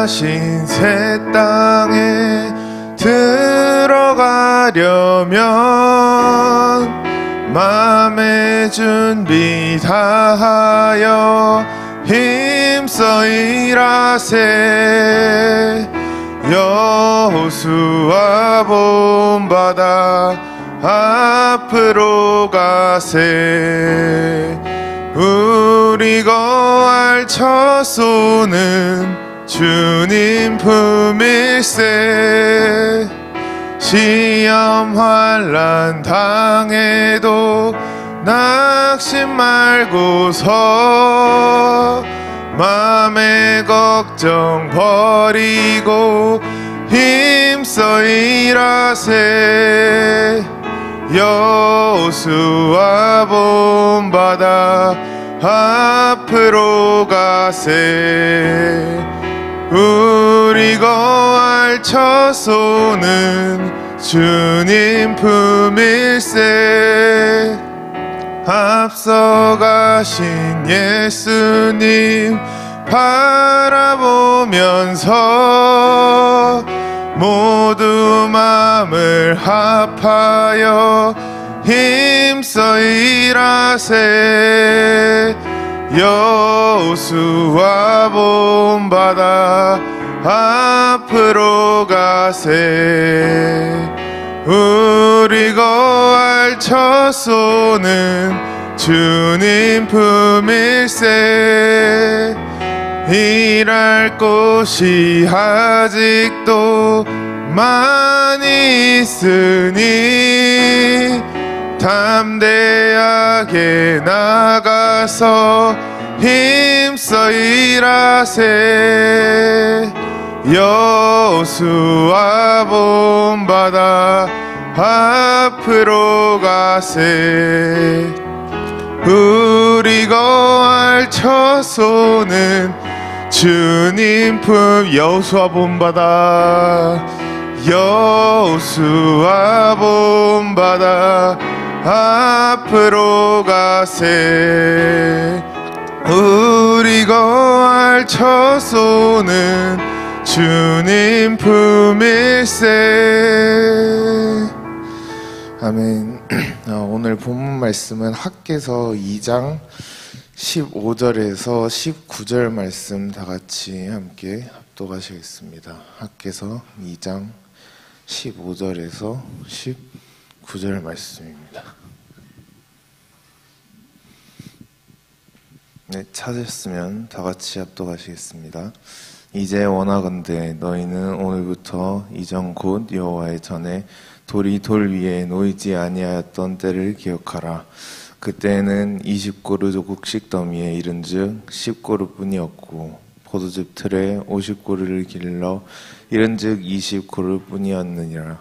약속하신 새 땅에 들어가려면 맘의 준비 다하여 힘써 일하세. 여호수아 본바다 앞으로 가세. 우리 거할 쳐 쏘는 주님 품일세. 시험 환난 당해도 낙심 말고서 맘의 걱정 버리고 힘써 일하세. 여호수아 본바다 앞으로 가세. 우리 거할 쳐 쏘는 주님 품일세. 앞서가신 예수님 바라보면서 모두 마음을 합하여 힘써 일하세. 여호수아 본바다 앞으로 가세. 우리 거할 쳐 쏘는 주님 품일세. 일할 곳이 아직도 많이 있으니 담대하게 나가서 힘써 일하세. 여호수아 본바다 앞으로 가세. 우리 거할 쳐 쏘는 주님 품. 여호수아 본바다 여호수아 본바다 앞으로 가세. 우리 거할 쳐 쏘는 주님 품일세. 아멘. 오늘 본문 말씀은 학개서 2장 15절에서 19절 말씀 다 같이 함께 합독하시겠습니다. 학개서 2장 15절에서 19절 말씀입니다. 네, 찾으셨으면 다 같이 합독하시겠습니다. 이제 원하건대 너희는 오늘부터 이전 곧 여호와의 전에 돌이 돌 위에 놓이지 아니하였던 때를 기억하라. 그때에는 20고루 곡식 더미에 이른즉 10고루뿐이었고 포도즙 틀에 50고루를 길러 이른즉 20고루뿐이었느니라.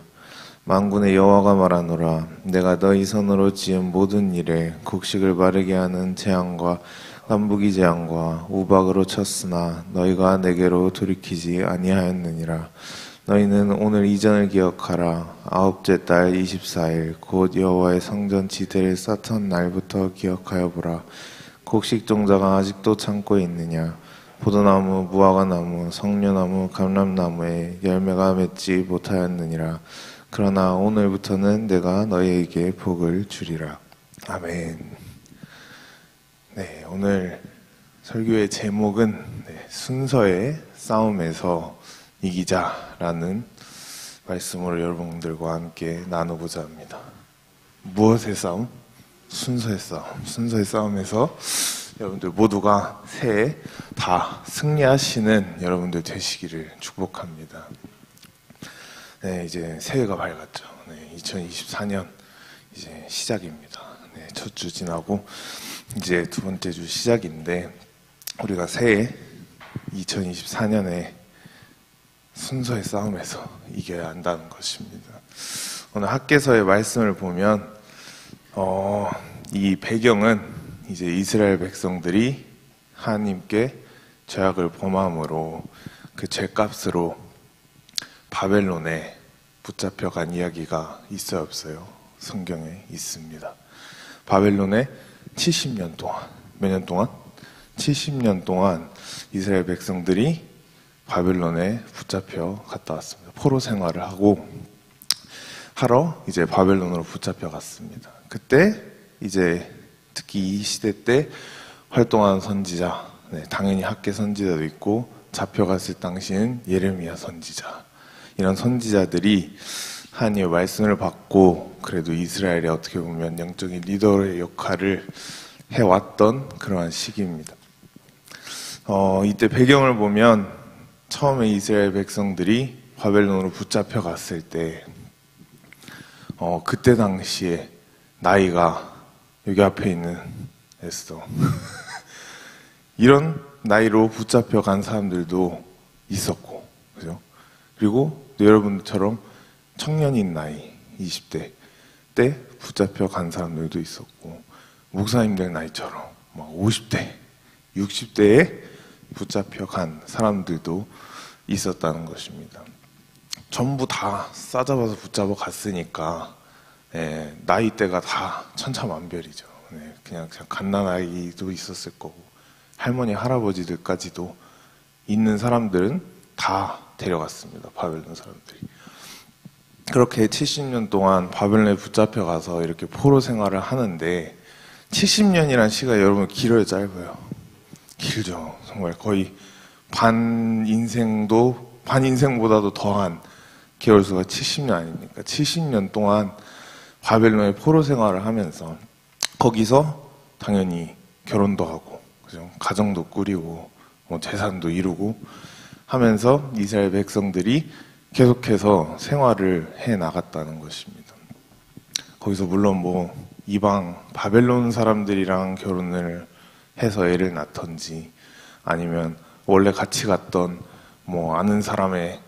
만군의 여호와가 말하노라. 내가 너희 손으로 지은 모든 일에 곡식을 바르게 하는 재앙과 남부기 재앙과 우박으로 쳤으나 너희가 내게로 돌이키지 아니하였느니라. 너희는 오늘 이전을 기억하라. 아홉째 달 24일 곧 여호와의 성전 지대를 쌓던 날부터 기억하여 보라. 곡식 종자가 아직도 창고에 있느냐. 포도나무, 무화과나무, 석류나무, 감람나무에 열매가 맺지 못하였느니라. 그러나 오늘부터는 내가 너희에게 복을 주리라. 아멘. 네, 오늘 설교의 제목은 순서의 싸움에서 이기자라는 말씀으로 여러분들과 함께 나누고자 합니다. 무엇의 싸움? 순서의 싸움. 순서의 싸움에서 여러분들 모두가 새해 다 승리하시는 여러분들 되시기를 축복합니다. 네, 이제 새해가 밝았죠. 네, 2024년 이제 시작입니다. 네, 첫 주 지나고 이제 두 번째 주 시작인데 우리가 새해 2024년에 순서의 싸움에서 이겨야 한다는 것입니다. 오늘 학개서의 말씀을 보면 이 배경은 이제 이스라엘 백성들이 하나님께 죄악을 범함으로 그 죄값으로 바벨론에 붙잡혀간 이야기가 있어요, 없어요? 성경에 있습니다. 바벨론에 70년 동안, 몇 년 동안? 70년 동안 이스라엘 백성들이 바벨론에 붙잡혀 갔다 왔습니다. 포로 생활을 하러 이제 바벨론으로 붙잡혀 갔습니다. 그때 이제 특히 이 시대 때 활동하는 선지자, 당연히 학계 선지자도 있고 잡혀갔을 당시엔 예레미야 선지자, 이런 선지자들이 하나님의 말씀을 받고 그래도 이스라엘이 어떻게 보면 영적인 리더의 역할을 해왔던 그러한 시기입니다. 이때 배경을 보면 처음에 이스라엘 백성들이 바벨론으로 붙잡혀 갔을 때 그때 당시에 나이가 여기 앞에 있는 에스더 이런 나이로 붙잡혀 간 사람들도 있었고, 그죠? 그리고 여러분처럼 청년인 나이 20대 때 붙잡혀 간 사람들도 있었고, 목사님들 나이처럼 막 50대, 60대에 붙잡혀 간 사람들도 있었다는 것입니다. 전부 다 싸잡아서 붙잡아 갔으니까 나이대가 다 천차만별이죠. 그냥 갓난아이도 있었을 거고 할머니 할아버지들까지도 있는 사람들은 다 데려갔습니다. 바벨론 사람들이. 그렇게 70년 동안 바벨론에 붙잡혀 가서 이렇게 포로 생활을 하는데, 70년이란 시간이 여러분 길어요, 짧아요? 길죠. 정말 거의 반 인생보다도 더한 개월 수가 70년 아닙니까? 70년 동안 바벨론의 포로 생활을 하면서 거기서 당연히 결혼도 하고, 그죠? 가정도 꾸리고, 재산도 이루고 하면서 이스라엘 백성들이 계속해서 생활을 해 나갔다는 것입니다. 거기서 물론 이방 바벨론 사람들이랑 결혼을 해서 애를 낳던지, 아니면 원래 같이 갔던 아는 사람의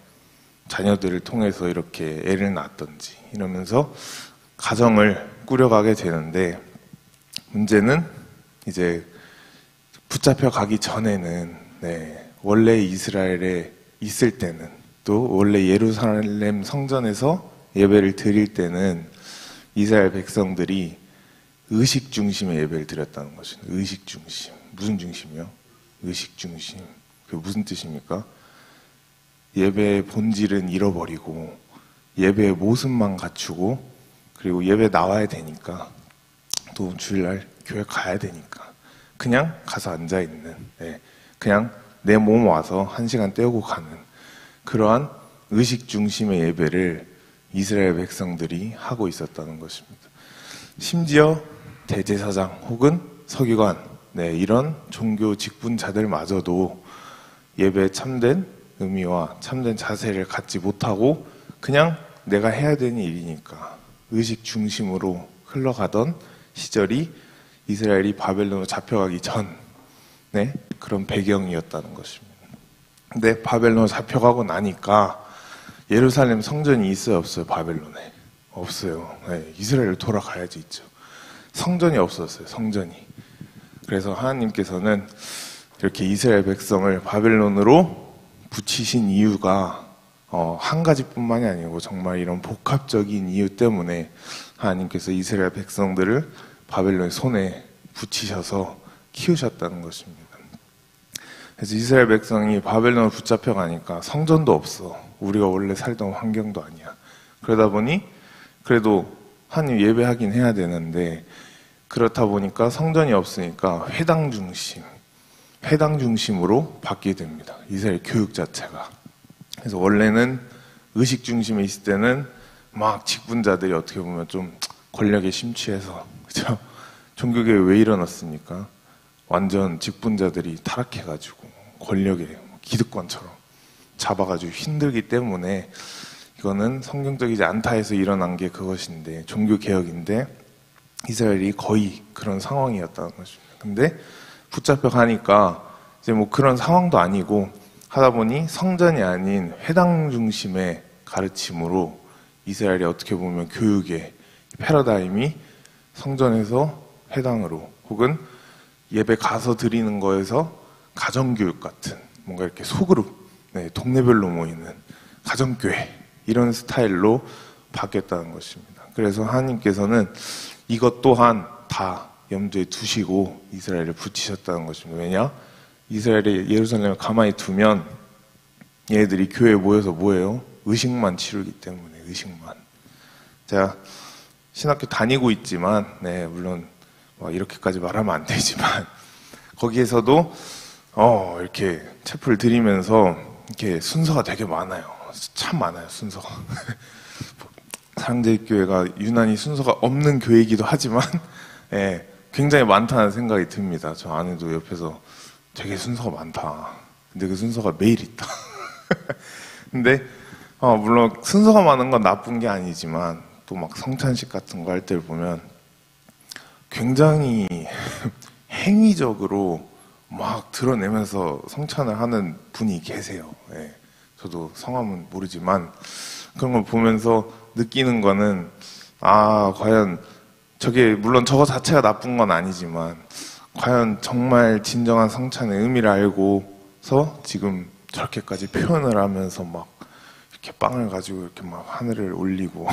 자녀들을 통해서 이렇게 애를 낳던지 이러면서 가정을 꾸려가게 되는데, 문제는 이제 붙잡혀 가기 전에는 원래 이스라엘에 있을 때는, 또 원래 예루살렘 성전에서 예배를 드릴 때는 이스라엘 백성들이 의식 중심의 예배를 드렸다는 것입니다. 의식 중심. 무슨 중심이요? 의식 중심. 그게 무슨 뜻입니까? 예배의 본질은 잃어버리고 예배의 모습만 갖추고, 그리고 예배 나와야 되니까, 또 주일날 교회 가야 되니까 그냥 가서 앉아있는, 그냥 내 몸 와서 1시간 때우고 가는 그러한 의식 중심의 예배를 이스라엘 백성들이 하고 있었다는 것입니다. 심지어 대제사장 혹은 서기관, 이런 종교 직분자들마저도 예배에 참된 의미와 참된 자세를 갖지 못하고 그냥 내가 해야 되는 일이니까 의식 중심으로 흘러가던 시절이 이스라엘이 바벨론으로 잡혀가기 전에 그런 배경이었다는 것입니다. 근데 바벨론으로 잡혀가고 나니까 예루살렘 성전이 있어요, 없어요? 바벨론에 없어요. 이스라엘로 돌아가야지 있죠. 성전이 없었어요, 성전이. 그래서 하나님께서는 이렇게 이스라엘 백성을 바벨론으로 붙이신 이유가 한 가지뿐만이 아니고 정말 이런 복합적인 이유 때문에 하나님께서 이스라엘 백성들을 바벨론의 손에 붙이셔서 키우셨다는 것입니다. 그래서 이스라엘 백성이 바벨론을 붙잡혀 가니까 성전도 없어. 우리가 원래 살던 환경도 아니야. 그러다 보니 그래도 하나님 예배하긴 해야 되는데, 그렇다 보니까 성전이 없으니까 회당 중심으로 바뀌게 됩니다. 이스라엘 교육 자체가. 그래서 원래는 의식 중심에 있을 때는 막 직분자들이 어떻게 보면 좀 권력에 심취해서, 그죠? 종교개혁이 왜 일어났습니까? 완전 직분자들이 타락해가지고 권력에 기득권처럼 잡아가지고 힘들기 때문에 이거는 성경적이지 않다 해서 일어난 게 그것인데, 종교개혁인데 이스라엘이 거의 그런 상황이었다는 것입니다. 근데 붙잡혀 가니까 이제 그런 상황도 아니고 하다 보니 성전이 아닌 회당 중심의 가르침으로 이스라엘이 어떻게 보면 교육의 패러다임이 성전에서 회당으로, 혹은 예배 가서 드리는 거에서 가정교육 같은 뭔가 이렇게 소그룹, 동네별로 모이는 가정교회, 이런 스타일로 바뀌었다는 것입니다. 그래서 하나님께서는 이것 또한 다 염두에 두시고 이스라엘을 붙이셨다는 것입니다. 왜냐? 이스라엘이 예루살렘을 가만히 두면 얘네들이 교회에 모여서 뭐예요? 의식만 치르기 때문에, 의식만. 제가 신학교 다니고 있지만, 네, 물론 이렇게까지 말하면 안 되지만, 거기에서도 이렇게 채플 드리면서 이렇게 순서가 되게 많아요. 참 많아요, 순서가. 사랑제일교회가 유난히 순서가 없는 교회이기도 하지만, 예, 굉장히 많다는 생각이 듭니다. 저 아내도 옆에서 되게 순서가 많다. 근데 그 순서가 매일 있다. 근데 물론 순서가 많은 건 나쁜 게 아니지만 또 막 성찬식 같은 거 할 때를 보면 굉장히 행위적으로 막 드러내면서 성찬을 하는 분이 계세요. 예. 저도 성함은 모르지만 그런 걸 보면서 느끼는 거는 과연 저게 물론 저거 자체가 나쁜 건 아니지만 과연 정말 진정한 성찬의 의미를 알고서 지금 저렇게까지 표현을 하면서 막 이렇게 빵을 가지고 이렇게 막 하늘을 올리고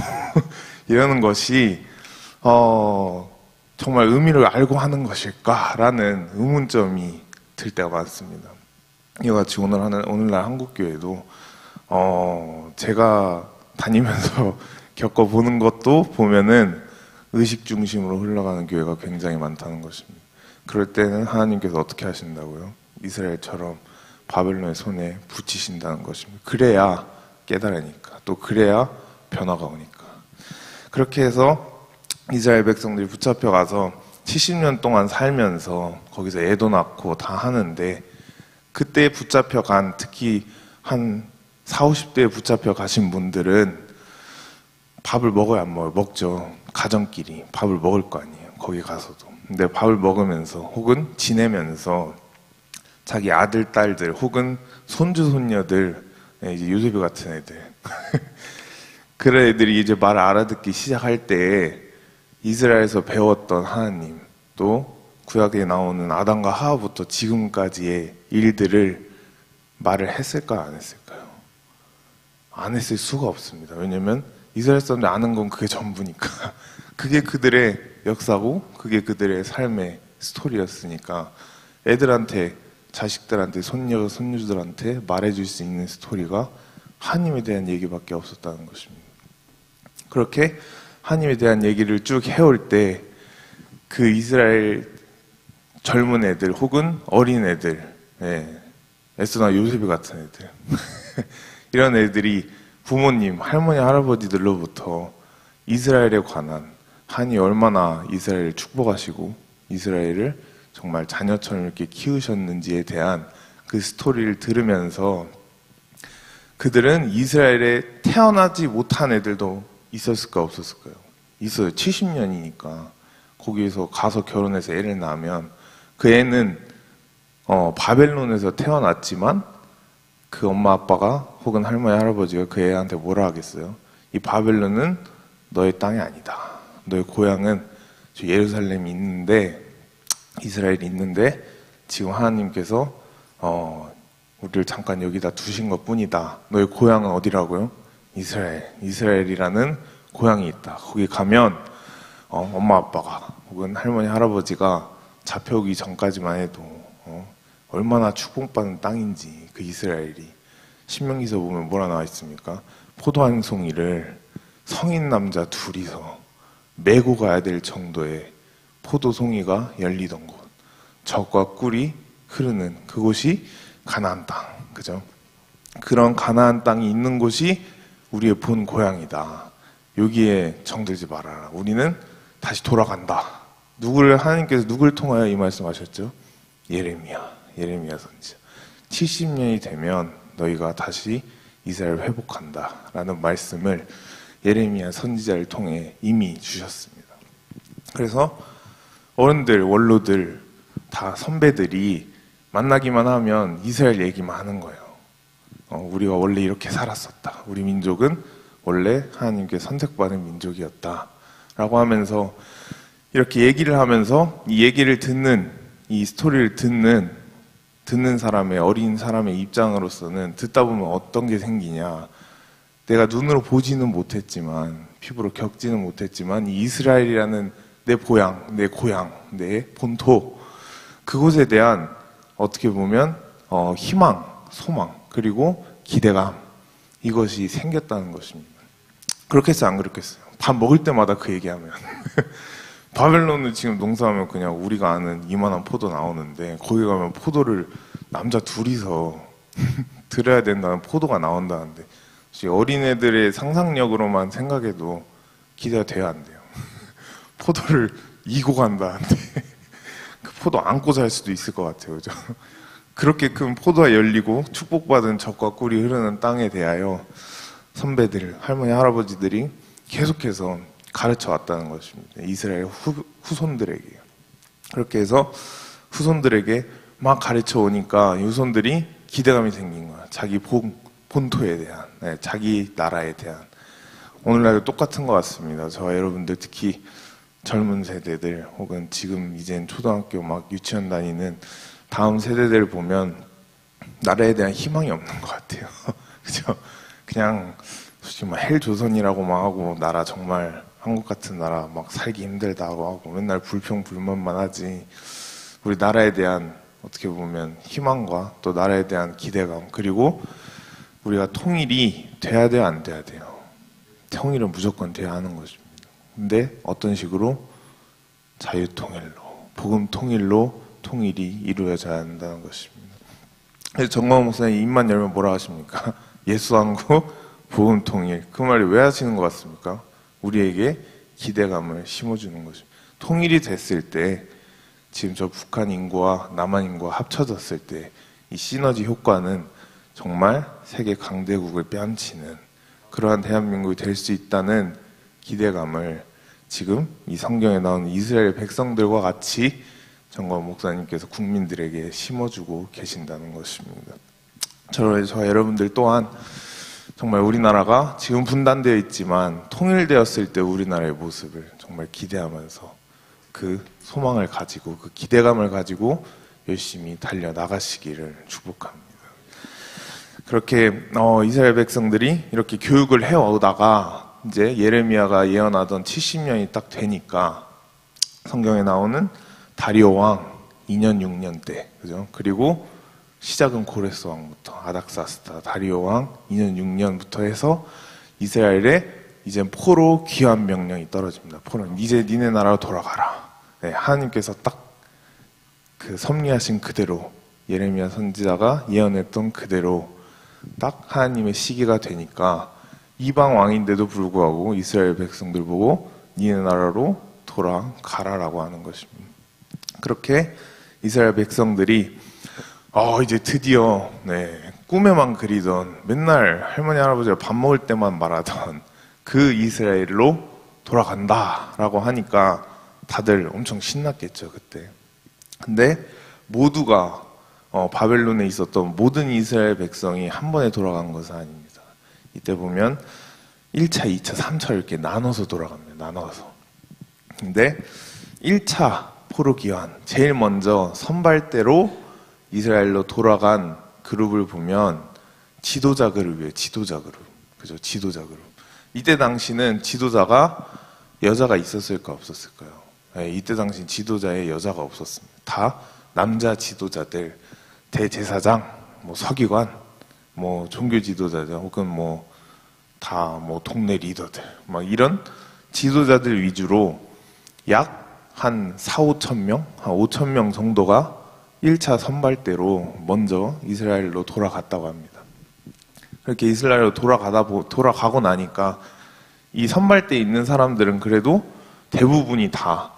이러는 것이 정말 의미를 알고 하는 것일까라는 의문점이 들 때가 많습니다. 이와 같이 오늘날 한국교회도 제가 다니면서 겪어보는 것도 보면은 의식 중심으로 흘러가는 교회가 굉장히 많다는 것입니다. 그럴 때는 하나님께서 어떻게 하신다고요? 이스라엘처럼 바벨론의 손에 붙이신다는 것입니다. 그래야 깨달으니까, 또 그래야 변화가 오니까. 그렇게 해서 이스라엘 백성들이 붙잡혀 가서 70년 동안 살면서 거기서 애도 낳고 다 하는데, 그때 붙잡혀 간, 특히 한 40, 50대에 붙잡혀 가신 분들은 밥을 먹어야 안 먹어요? 먹죠. 가정끼리 밥을 먹을 거 아니에요, 거기 가서도. 근데 밥을 먹으면서 혹은 지내면서 자기 아들, 딸들 혹은 손주, 손녀들, 이제 요셉이 같은 애들 그런 애들이 이제 말을 알아듣기 시작할 때 이스라엘에서 배웠던 하나님, 또 구약에 나오는 아담과 하와부터 지금까지의 일들을 말을 했을까요, 안 했을까요? 안 했을 수가 없습니다. 왜냐면 이스라엘 사람들이 아는 건 그게 전부니까. 그게 그들의 역사고 그게 그들의 삶의 스토리였으니까 애들한테, 자식들한테, 손녀, 손주들한테 말해줄 수 있는 스토리가 하나님에 대한 얘기밖에 없었다는 것입니다. 그렇게 하나님에 대한 얘기를 쭉 해올 때 그 이스라엘 젊은 애들 혹은 어린 애들, 에스더나 요셉이 같은 애들 이런 애들이 부모님, 할머니, 할아버지들로부터 이스라엘에 관한, 하나님이 얼마나 이스라엘을 축복하시고 이스라엘을 정말 자녀처럼 이렇게 키우셨는지에 대한 그 스토리를 들으면서 그들은 이스라엘에 태어나지 못한 애들도 있었을까 없었을까요? 있어요. 70년이니까 거기에서 가서 결혼해서 애를 낳으면 그 애는 바벨론에서 태어났지만 그 엄마 아빠가 혹은 할머니 할아버지가 그 애한테 뭐라 하겠어요? 이 바벨론은 너의 땅이 아니다. 너의 고향은 저 예루살렘이 있는데, 이스라엘이 있는데 지금 하나님께서 우리를 잠깐 여기다 두신 것 뿐이다. 너의 고향은 어디라고요? 이스라엘이라는 고향이 있다. 거기 가면 엄마 아빠가 혹은 할머니 할아버지가 잡혀오기 전까지만 해도 얼마나 축복받은 땅인지, 그 이스라엘이. 신명기서 보면 뭐라 나와 있습니까? 포도 한 송이를 성인 남자 둘이서 메고 가야 될 정도의 포도 송이가 열리던 곳, 젖과 꿀이 흐르는 그곳이 가나안 땅, 그죠? 그런 가나안 땅이 있는 곳이 우리의 본 고향이다. 여기에 정들지 말아라. 우리는 다시 돌아간다. 하나님께서 누굴 통하여 이 말씀하셨죠? 예레미야 선지자. 70년이 되면 너희가 다시 이스라엘을 회복한다 라는 말씀을 예레미야 선지자를 통해 이미 주셨습니다. 그래서 어른들, 원로들, 다 선배들이 만나기만 하면 이스라엘 얘기만 하는 거예요. 우리가 원래 이렇게 살았었다. 우리 민족은 원래 하나님께 선택받은 민족이었다 라고 하면서 이렇게 얘기를 하면서 이 얘기를 이 스토리를 듣는 사람의, 어린 사람의 입장으로서는 듣다 보면 어떤 게 생기냐. 내가 눈으로 보지는 못했지만, 피부로 겪지는 못했지만, 이 이스라엘이라는 내 고향, 내 본토, 그곳에 대한 어떻게 보면 희망, 소망, 그리고 기대감, 이것이 생겼다는 것입니다. 그렇겠어요, 안 그렇겠어요? 밥 먹을 때마다 그 얘기하면 바벨론은 지금 농사하면 그냥 우리가 아는 이만한 포도 나오는데, 거기 가면 포도를 남자 둘이서 들어야 된다는, 포도가 나온다는데, 어린애들의 상상력으로만 생각해도 기대가 돼야 안 돼요. 포도를 이고 간다는데 그 포도 안고 잘 수도 있을 것 같아요, 그죠? 그렇게 큰 포도가 열리고 축복받은 젖과 꿀이 흐르는 땅에 대하여 선배들, 할머니, 할아버지들이 계속해서 가르쳐 왔다는 것입니다. 이스라엘 후손들에게요. 그렇게 해서 후손들에게 막 가르쳐 오니까 후손들이 기대감이 생긴 거야. 자기 본토에 대한, 자기 나라에 대한. 오늘날도 똑같은 것 같습니다. 저와 여러분들, 특히 젊은 세대들, 혹은 지금 이젠 초등학교 막 유치원 다니는 다음 세대들 보면 나라에 대한 희망이 없는 것 같아요. 그죠? 그냥 솔직히 막 헬조선이라고만 하고, 나라 정말 한국 같은 나라 막 살기 힘들다고 하고 맨날 불평불만만 하지, 우리 나라에 대한 어떻게 보면 희망과 또 나라에 대한 기대감, 그리고 우리가 통일이 돼야 돼요, 안 돼야 돼요? 통일은 무조건 돼야 하는 것입니다. 근데 어떤 식으로? 자유통일로, 복음 통일로 통일이 이루어져야 한다는 것입니다. 그래서 정광훈 목사님 입만 열면 뭐라 하십니까? 예수한국 복음 통일. 그 말을 왜 하시는 것 같습니까? 우리에게 기대감을 심어주는 것입니다. 통일이 됐을 때, 지금 저 북한 인구와 남한 인구가 합쳐졌을 때 이 시너지 효과는 정말 세계 강대국을 뺨치는 그러한 대한민국이 될 수 있다는 기대감을 지금 이 성경에 나오는 이스라엘 백성들과 같이 정광훈 목사님께서 국민들에게 심어주고 계신다는 것입니다. 저와 여러분들 또한 정말 우리나라가 지금 분단되어 있지만 통일되었을 때 우리나라의 모습을 정말 기대하면서 그 소망을 가지고, 그 기대감을 가지고 열심히 달려나가시기를 축복합니다. 그렇게 이스라엘 백성들이 이렇게 교육을 해오다가 이제 예레미야가 예언하던 70년이 딱 되니까 성경에 나오는 다리오 왕 2년 6년 때, 그죠? 그리고 시작은 고레스 왕부터, 아닥사스다, 다리오 왕 2년 6년부터 해서 이스라엘에 이제 포로 귀환 명령이 떨어집니다. 포로, 이제 니네 나라로 돌아가라. 네, 하나님께서 딱 그 섭리하신 그대로, 예레미야 선지자가 예언했던 그대로 딱 하나님의 시기가 되니까 이방 왕인데도 불구하고 이스라엘 백성들 보고 니네 나라로 돌아가라라고 하는 것입니다. 그렇게 이스라엘 백성들이 이제 드디어 꿈에만 그리던, 맨날 할머니 할아버지가 밥 먹을 때만 말하던 그 이스라엘로 돌아간다라고 하니까 다들 엄청 신났겠죠, 그때. 근데 모두가 바벨론에 있었던 모든 이스라엘 백성이 한 번에 돌아간 것은 아닙니다. 이때 보면 1차, 2차, 3차 이렇게 나눠서 돌아갑니다. 나눠서. 근데 1차 포로 귀환, 제일 먼저 선발대로 이스라엘로 돌아간 그룹을 보면 지도자 그룹이에요. 지도자 그룹. 그죠? 지도자 그룹. 이때 당시는 지도자가 여자가 있었을까 없었을까요? 네, 이때 당시 지도자에 여자가 없었습니다. 다 남자 지도자들, 대제사장, 서기관, 종교 지도자들, 혹은 동네 리더들, 이런 지도자들 위주로 약 한 4, 5천 명, 한 5천 명 정도가 1차 선발대로 먼저 이스라엘로 돌아갔다고 합니다. 그렇게 이스라엘로 돌아가고 나니까 이 선발대에 있는 사람들은 그래도 대부분이 다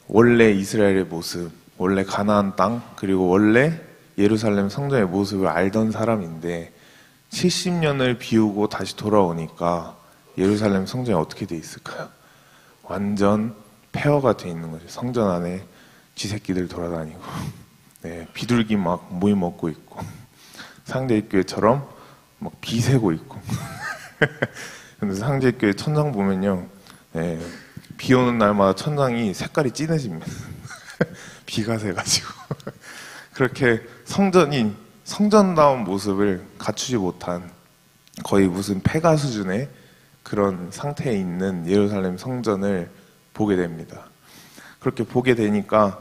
원래 이스라엘의 모습, 원래 가나안 땅, 그리고 원래 예루살렘 성전의 모습을 알던 사람인데 70년을 비우고 다시 돌아오니까 예루살렘 성전이 어떻게 돼 있을까요? 완전 폐허가 돼 있는 거죠. 성전 안에 쥐새끼들 돌아다니고 비둘기 막 모이 먹고 있고 상대교회처럼 막 비 새고 있고 근데 상대교회 천장 보면요, 비 오는 날마다 천장이 색깔이 진해집니다. 비가 새가지고 그렇게 성전다운 모습을 갖추지 못한 거의 무슨 폐가 수준의 그런 상태에 있는 예루살렘 성전을 보게 됩니다. 그렇게 보게 되니까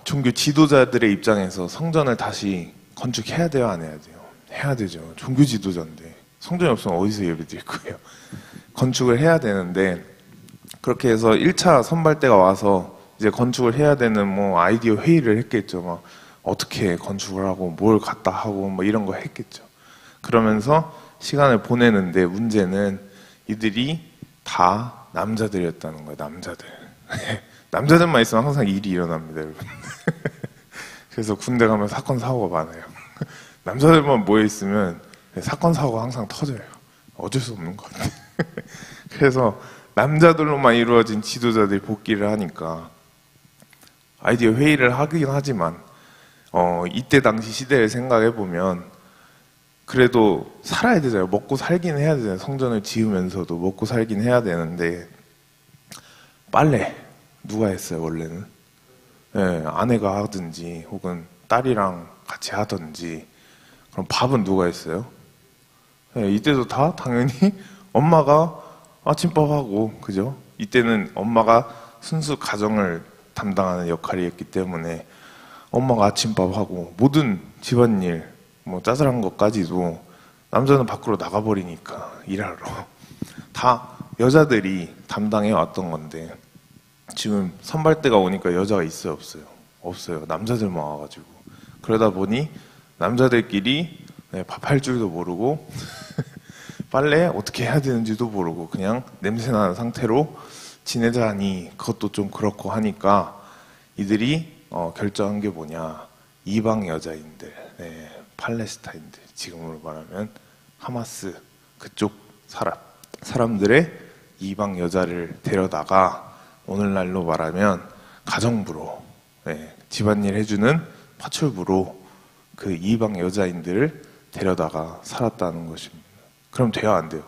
종교 지도자들의 입장에서 성전을 다시 건축해야 돼요, 안 해야 돼요? 해야 되죠. 종교 지도자인데 성전이 없으면 어디서 예배 드릴 거예요. 건축을 해야 되는데 그렇게 해서 1차 선발대가 와서 이제 건축을 해야 되는 뭐 아이디어 회의를 했겠죠. 막 어떻게 건축을 하고 뭘 갖다 하고 뭐 이런 거 했겠죠. 그러면서 시간을 보내는데 문제는 이들이 다 남자들이었다는 거예요. 남자들. 남자들만 있으면 항상 일이 일어납니다, 여러분. 그래서 군대 가면 사건 사고가 많아요. 남자들만 모여 있으면 사건 사고가 항상 터져요. 어쩔 수 없는 것 같아요. 그래서 남자들로만 이루어진 지도자들이 복귀를 하니까 아이디어 회의를 하긴 하지만 이때 당시 시대를 생각해 보면 그래도 살아야 되잖아요. 먹고 살긴 해야 되잖아요. 성전을 지으면서도 먹고 살긴 해야 되는데 빨래 누가 했어요, 원래는? 네, 아내가 하든지 혹은 딸이랑 같이 하든지. 그럼 밥은 누가 했어요? 네, 이때도 다 당연히 엄마가 아침밥하고, 그죠? 이때는 엄마가 순수 가정을 담당하는 역할이었기 때문에 엄마가 아침밥하고 모든 집안일, 뭐 짜잘한 것까지도 남자는 밖으로 나가버리니까 일하러 다 여자들이 담당해 왔던 건데 지금 선발대가 오니까 여자가 있어요, 없어요? 없어요. 남자들만 와가지고. 그러다 보니 남자들끼리 밥할 줄도 모르고 빨래 어떻게 해야 되는지도 모르고 그냥 냄새나는 상태로 지내자니 그것도 좀 그렇고 하니까 이들이 결정한 게 뭐냐. 이방 여자인들, 팔레스타인들, 지금으로 말하면 하마스 그쪽 사람들의 이방 여자를 데려다가 오늘날로 말하면 가정부로, 집안일 해주는 파출부로 그 이방 여자인들을 데려다가 살았다는 것입니다. 그럼 돼요, 안 돼요?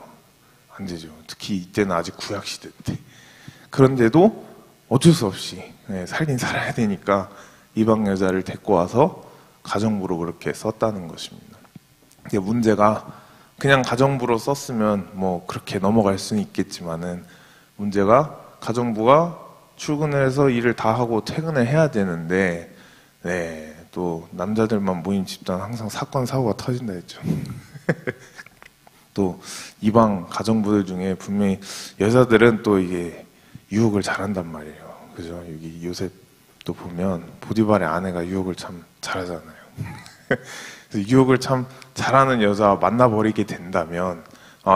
안 되죠. 특히 이때는 아직 구약 시대인데. 그런데도 어쩔 수 없이 살긴 살아야 되니까 이방 여자를 데리고 와서 가정부로 그렇게 썼다는 것입니다. 근데 문제가 그냥 가정부로 썼으면 뭐 그렇게 넘어갈 수는 있겠지만은 문제가 가정부가 출근을 해서 일을 다 하고 퇴근을 해야 되는데 또 남자들만 모인 집단 항상 사건 사고가 터진다 했죠. 또 이방 가정부들 중에 분명히 여자들은 또 이게 유혹을 잘한단 말이에요. 그죠? 여기 요셉도 보면 보디발의 아내가 유혹을 참 잘하잖아요. 유혹을 참 잘하는 여자 만나버리게 된다면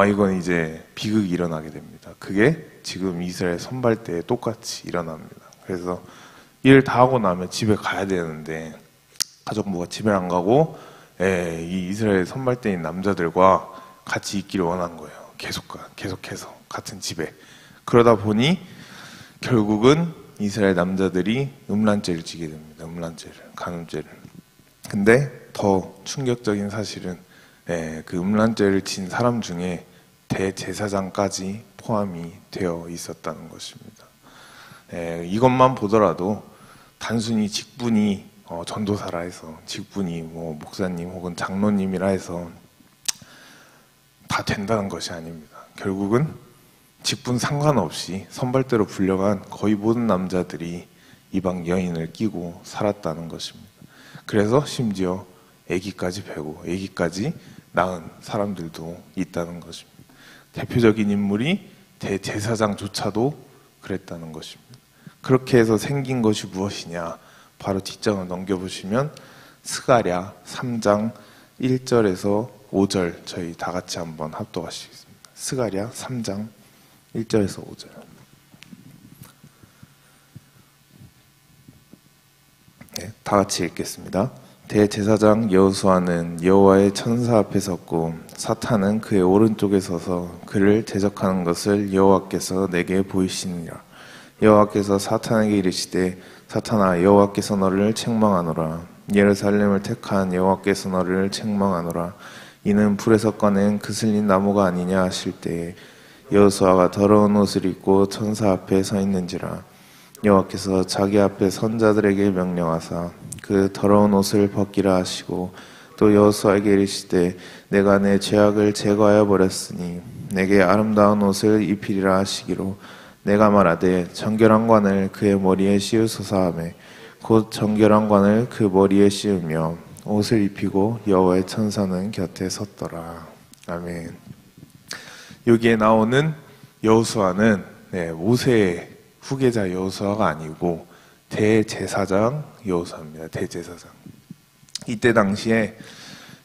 이건 이제 비극이 일어나게 됩니다. 그게 지금 이스라엘 선발대에 똑같이 일어납니다. 그래서 일 다 하고 나면 집에 가야 되는데 가정부가 집에 안 가고 이 이스라엘 선발대인 남자들과 같이 있기를 원한 거예요. 계속해서 같은 집에. 그러다 보니 결국은 이스라엘 남자들이 음란죄를 지게 됩니다. 음란죄를, 간음죄를. 근데 더 충격적인 사실은 그 음란죄를 진 사람 중에 대제사장까지 포함이 되어 있었다는 것입니다. 이것만 보더라도 단순히 직분이 전도사라 해서 직분이 뭐 목사님 혹은 장로님이라 해서 다 된다는 것이 아닙니다. 결국은 직분 상관없이 선발대로 불려간 거의 모든 남자들이 이방 여인을 끼고 살았다는 것입니다. 그래서 심지어 아기까지 베고 아기까지 낳은 사람들도 있다는 것입니다. 대표적인 인물이 대제사장조차도 그랬다는 것입니다. 그렇게 해서 생긴 것이 무엇이냐? 바로 뒷장을 넘겨보시면 스가랴 3장 1절에서 5절 저희 다 같이 한번 합독하시겠습니다. 스가랴 3장 1절에서 5절. 다 같이 읽겠습니다. 대제사장 여호수아는 여호와의 천사 앞에 섰고 사탄은 그의 오른쪽에 서서 그를 대적하는 것을 여호와께서 내게 보이시느니라. 여호와께서 사탄에게 이르시되 사탄아, 여호와께서 너를 책망하노라. 예루살렘을 택한 여호와께서 너를 책망하노라. 이는 불에서 꺼낸 그슬린 나무가 아니냐 하실 때에 여호수아가 더러운 옷을 입고 천사 앞에 서 있는지라. 여호와께서 자기 앞에 선자들에게 명령하사 그 더러운 옷을 벗기라 하시고 또 여호수아에게 이르시되 내가 내 죄악을 제거하여 버렸으니 내게 아름다운 옷을 입히리라 하시기로 내가 말하되 정결한 관을 그의 머리에 씌우소서 하매 곧 정결한 관을 그 머리에 씌우며 옷을 입히고 여호와의 천사는 곁에 섰더라. 아멘. 여기에 나오는 여호수아는 모세의 후계자 여호수아가 아니고 대제사장 여호수아입니다. 대제사장. 이때 당시에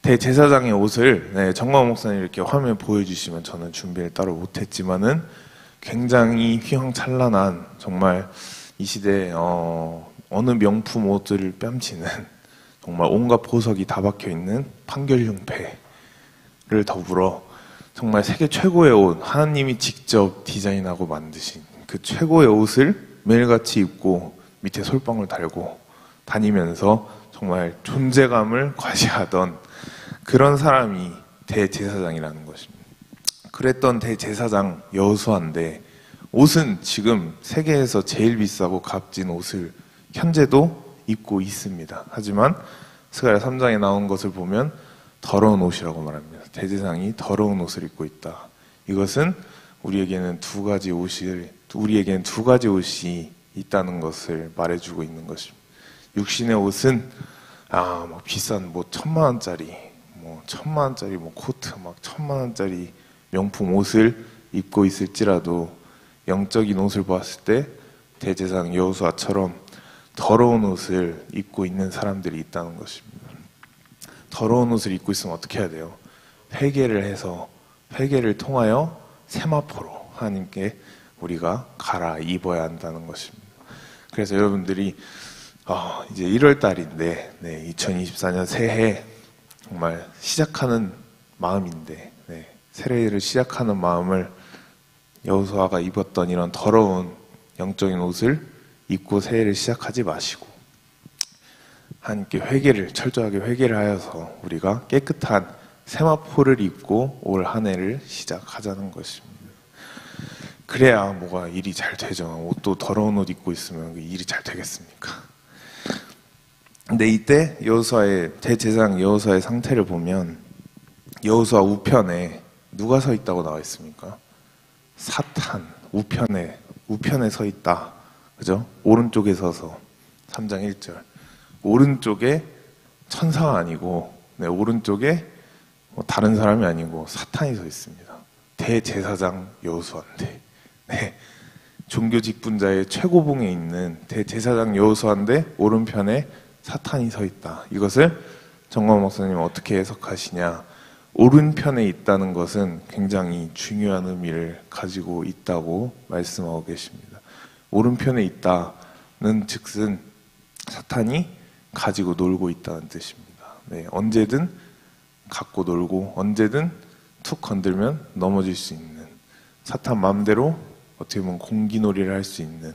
대제사장의 옷을 정광 목사님 이렇게 화면 보여주시면, 저는 준비를 따로 못했지만은 굉장히 휘황찬란한, 정말 이 시대 어느 명품 옷을 뺨치는 정말 온갖 보석이 다 박혀 있는 판결흉패를 더불어 정말 세계 최고의 옷, 하나님이 직접 디자인하고 만드신 그 최고의 옷을 매일같이 입고 밑에 솔방울 달고 다니면서 정말 존재감을 과시하던 그런 사람이 대제사장이라는 것입니다. 그랬던 대제사장 여호수아인데, 옷은 지금 세계에서 제일 비싸고 값진 옷을 현재도 입고 있습니다. 하지만 스가랴 3장에 나온 것을 보면 더러운 옷이라고 말합니다. 대제사장이 더러운 옷을 입고 있다. 이것은 우리에게는 두 가지 옷이 있다는 것을 말해주고 있는 것입니다. 육신의 옷은 비싼 1,000만 원짜리 코트, 1,000만 원짜리 명품 옷을 입고 있을지라도 영적인 옷을 보았을 때 대제사장 여호수아처럼 더러운 옷을 입고 있는 사람들이 있다는 것입니다. 더러운 옷을 입고 있으면 어떻게 해야 돼요? 회개를 통하여 세마포로 하나님께 우리가 갈아입어야 한다는 것입니다. 그래서 여러분들이 이제 1월 달인데 2024년 새해 정말 시작하는 마음인데 새해를 시작하는 마음을 여호수아가 입었던 이런 더러운 영적인 옷을 입고 새해를 시작하지 마시고 하나님께 철저하게 회개를 하여서 우리가 깨끗한 세마포를 입고 올 한 해를 시작하자는 것입니다. 그래야 뭐가 일이 잘 되죠. 옷도 더러운 옷 입고 있으면 일이 잘 되겠습니까? 근데 이때 대제사장 여호수아의 상태를 보면 여호수아 우편에 누가 서 있다고 나와 있습니까? 사탄 우편에 서 있다. 그죠? 오른쪽에 서서 3장 1절. 오른쪽에 천사가 아니고 오른쪽에 다른 사람이 아니고 사탄이 서 있습니다. 대제사장 여호수아인데 종교 직분자의 최고봉에 있는 대제사장 여호수아인데 오른편에 사탄이 서 있다. 이것을 정광 목사님 어떻게 해석하시냐? 오른편에 있다는 것은 굉장히 중요한 의미를 가지고 있다고 말씀하고 계십니다. 오른편에 있다는 즉슨 사탄이 가지고 놀고 있다는 뜻입니다. 언제든 갖고 놀고 언제든 툭 건들면 넘어질 수 있는, 사탄 마음대로 어떻게 보면 공기놀이를 할 수 있는